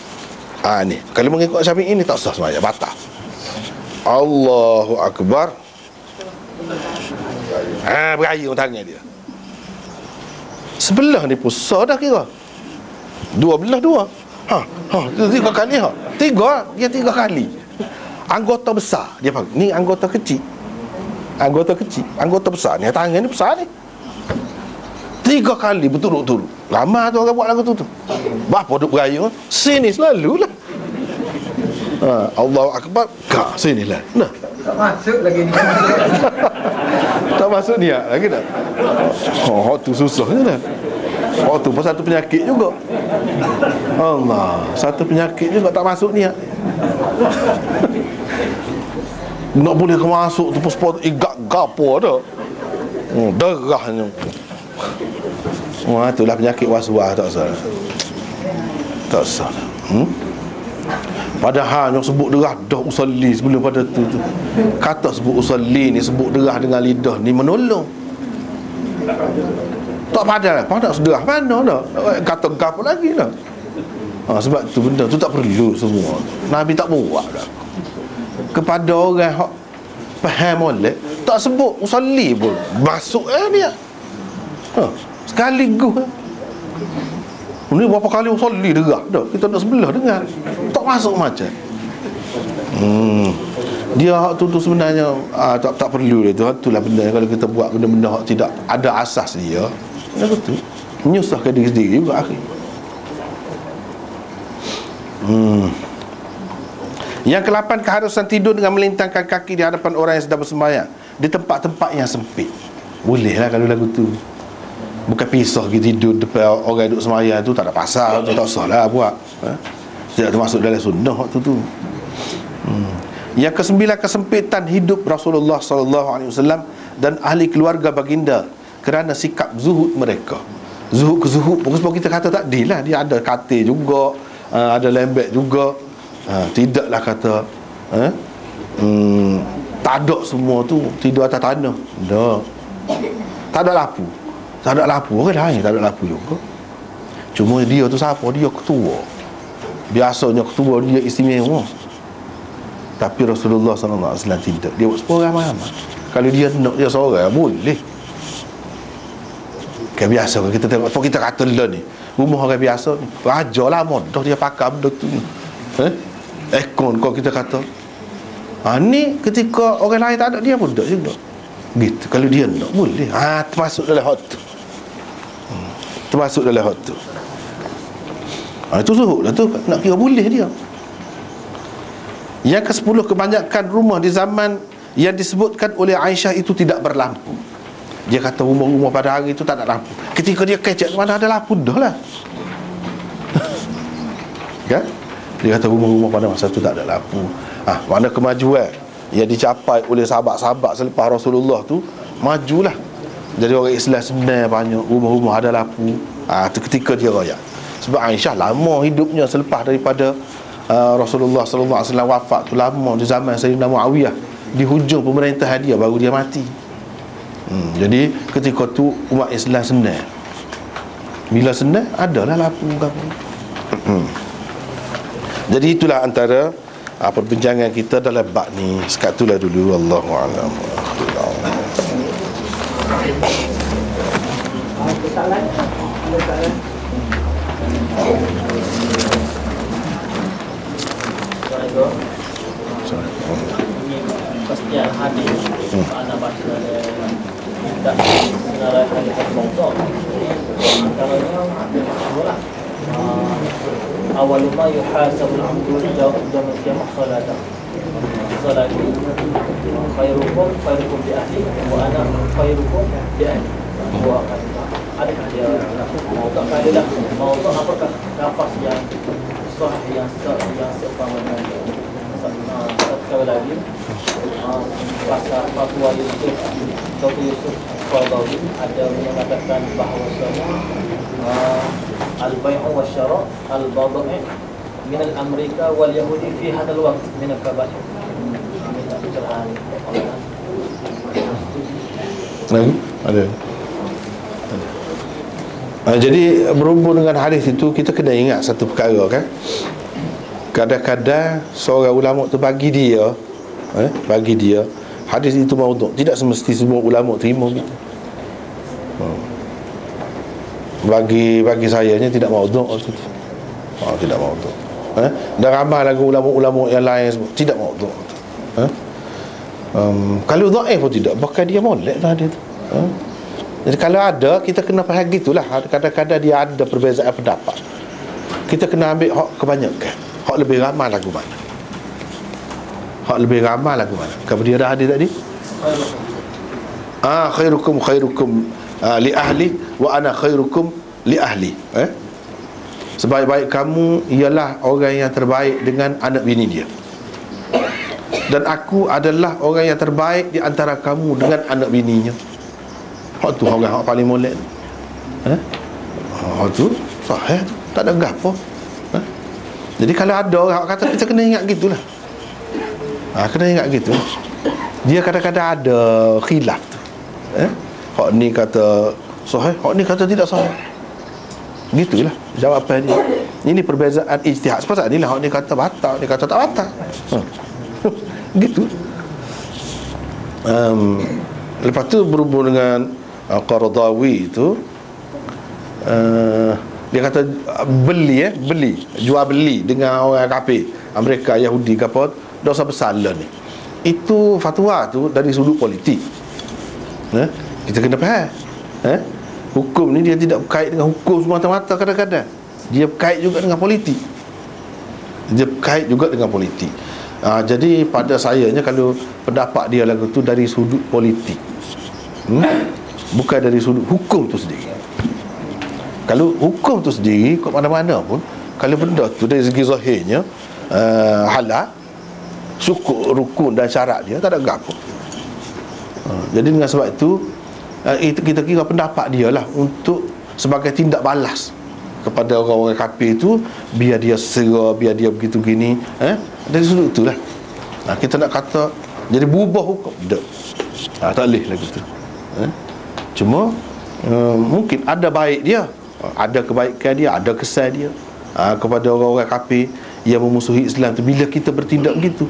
Ni kalau mengikut Syafi'i ni tak sah sembahyang, batal. Allahu Akbar. Berayun tangan dia. Sebelah ni pun sah dah kira. 2 belah 2. 3 kali dia 3 kali. Anggota besar dia panggil. Ni anggota kecil. Anggota besar ni, tangan ni besar ni. 3 kali berturut-turut. Lama tu orang buat lagu tu. Bapa duk berayun, sini selalulah. Allahu Akbar, sinilah. Nah. Tak masuk lagi ni. Tak masuk niat lagi dah. Tu susahnya dah. Tu pun satu penyakit juga. Allah, satu penyakit juga tak masuk niat. Nak boleh ke masuk tu pun sport igak gapo dah. Darahnya. Itulah penyakit was-was tak salah. Tak salah. Padahal yang sebut derah dah usalli sebelum pada tu. Kata sebut usalli ni, sebut derah dengan lidah ni menolong. Tak padahal sederah mana dah. Kata gap lagi dah. Sebab tu benda tu tak perlu semua. Nabi tak buat dah. Kepada orang hak faham molek, tak sebut usalli pun masuk dia. Sekaligus. Ni berapa kali usalli derah dah. Kita nak sebelah dengar. Tak masuk macam. Dia hak tu sebenarnya tak perlu dia tu. Itulah benda kalau kita buat benda-benda hak tidak ada asas dia. Benda tu menyusahkan diri sendiri juga akhir. Yang ke-8, keharusan tidur dengan melintangkan kaki di hadapan orang yang sedang bersembahyang di tempat-tempat yang sempit. Boleh lah kalau lagu tu. Bukan pisah pergi tidur depan orang duduk sembahyang tu, tak ada pasal tu, tak usah lah buat. Tidak termasuk dalam sunnah waktu tu. Yang ke-9, kesempitan hidup Rasulullah SAW dan ahli keluarga baginda kerana sikap zuhud mereka. Zuhud ke zuhud, sebab kita kata tak lah. Dia ada katil juga, ada lembek juga. Tidaklah kata Tak ada semua tu tidur atas tanah. Tak ada lapu. Tak ada lapu. Orang lain tak ada lapu juga. Cuma dia tu siapa? Dia ketua. Biasanya ketua dia istimewa. Tapi Rasulullah SAW tidak. Dia buat sepuluh ramai-ramai. Kalau dia nak dia seorang, boleh. Kayak biasa kita tengok. Apa kita kata lah ni, rumah orang biasa ni, raja lah modah dia pakai benda tu ni. Ekon kau kita kata. Ni ketika orang lain tak ada, dia pun tak juga. Gitu. Kalau dia nak, boleh. Termasuk dalam hot tu. Termasuk dalam hot tu. Itu suhuk lah tu. Nak kira boleh dia. Yang ke-10, kebanyakan rumah di zaman yang disebutkan oleh Aisyah itu tidak berlampu. Dia kata rumah-rumah pada hari itu tak ada lampu. Ketika dia kecek, mana ada lampu dah lah. Kan? Dia kata rumah-rumah pada masa itu tak ada lampu. Mana kemajuan yang dicapai oleh sahabat-sahabat selepas Rasulullah tu, majulah. Jadi orang Islam sebenarnya banyak, rumah-rumah ada lampu. Itu ketika dia raya. Sebab Aisyah lama hidupnya selepas daripada Rasulullah SAW wafat tu, lama di zaman Sayyidina Muawiyah, di hujung pemerintahan dia baru dia mati. Jadi ketika tu umat Islam senang. Bila senang, adalah lampu. Jadi itulah antara perbincangan kita dalam bab ni. Sekat itulah dulu. Wallahu a'lam. Kepastian hadis anda baca tidak senarai hadis mawdu'. Antaranya adalah awal ma yuhasabul 'abdu yawm al-qiyamah salatan. Salatu khairukum bi ahli wa ana khairukum bi ahli. Adakah dia mawdu' kaidah mawdu' apakah lafaz yang sahih yang sepama dengan sekali lagi pasal fatwa Yusuf Dr. Yusuf Qaradawi ada mengatakan bahawasanya al-bai'u wa syara' al-bada'i min al-Amerika wal Yahudi fi hadzal waqt min al-kabair. Minta pencerahan. Ada. Jadi berhubung dengan hadis itu, kita kena ingat satu perkara kan. Kadang-kadang seorang ulama tu bagi dia hadis itu maudhu'. Tidak semesti semua ulama terima gitu. Bagi saya ni tidak maudhu' tu. Tidak maudhu'. Dan ramai lagi ulama-ulama yang lain sebut tidak maudhu'. Kalau dhaif pun tidak, bahkan dia molek lah dia tu. Jadi kalau ada, kita kena faham gitulah. Kadang-kadang dia ada perbezaan pendapat. Kita kena ambil hak kebanyakan. Hak lebih ramai lagu mana? Hak lebih ramai lagu mana? Kalau dia dah hadis tadi, khairukum li ahli wa ana khairukum li ahli. Sebaik-baik kamu ialah orang yang terbaik dengan anak bini dia, dan aku adalah orang yang terbaik di antara kamu dengan anak bininya. Hak tu orang hak paling molek. Hak tu sahih tu, tak ada gapo. Jadi kalau ada orang kata, kita kena ingat gitulah. Kena ingat gitu. Dia kadang-kadang ada khilaf tu. Hak ni kata sahih, hak ni kata tidak sahih. Gitulah jawapan dia. Ini perbezaan ijtihad. Sebab inilah hak ni kata batal, ni kata tak batal. Gitu. Lepas tu berhubung dengan Qaradawi itu, dia kata beli jual beli dengan orang kafir Amerika, Yahudi ke apa, dosa besar lah ni. Itu fatwa tu dari sudut politik. Kita kena faham. Hukum ni dia tidak berkait dengan hukum semata-mata. Kadang-kadang dia berkait juga dengan politik. Jadi pada sayanya, kalau pendapat dia lagu tu dari sudut politik, bukan dari sudut hukum tu sendiri. Kalau hukum tu sendiri, kat mana-mana pun, kalau benda tu dari segi zahirnya halal, syukur, rukun dan syarat dia, tak ada gapo. Jadi dengan sebab itu, kita kira pendapat dia lah untuk sebagai tindak balas kepada orang-orang kafir itu, biar dia sera, biar dia begitu gini. Dari sudut itulah. Kita nak kata jadi berubah hukum tak. Tak boleh lah gitu. Cuma mungkin ada baik dia, ada kebaikan dia, ada kesan dia kepada orang-orang kafir yang memusuhi Islam tu, bila kita bertindak begitu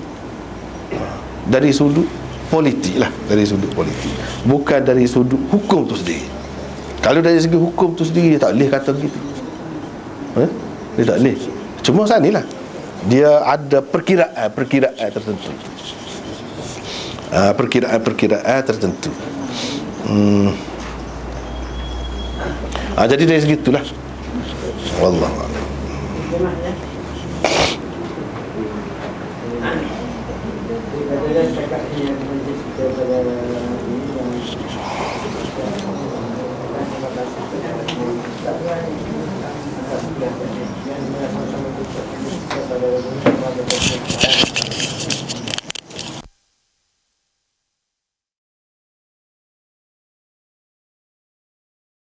dari sudut politik lah, dari sudut politik, bukan dari sudut hukum tu sendiri. Kalau dari segi hukum tu sendiri, dia tak boleh kata begitu. Dia tak boleh. Cuma sana lah, dia ada perkiraan tertentu, perkiraan tertentu. Jadi dari segitulah. Wallahu a'lam. Yang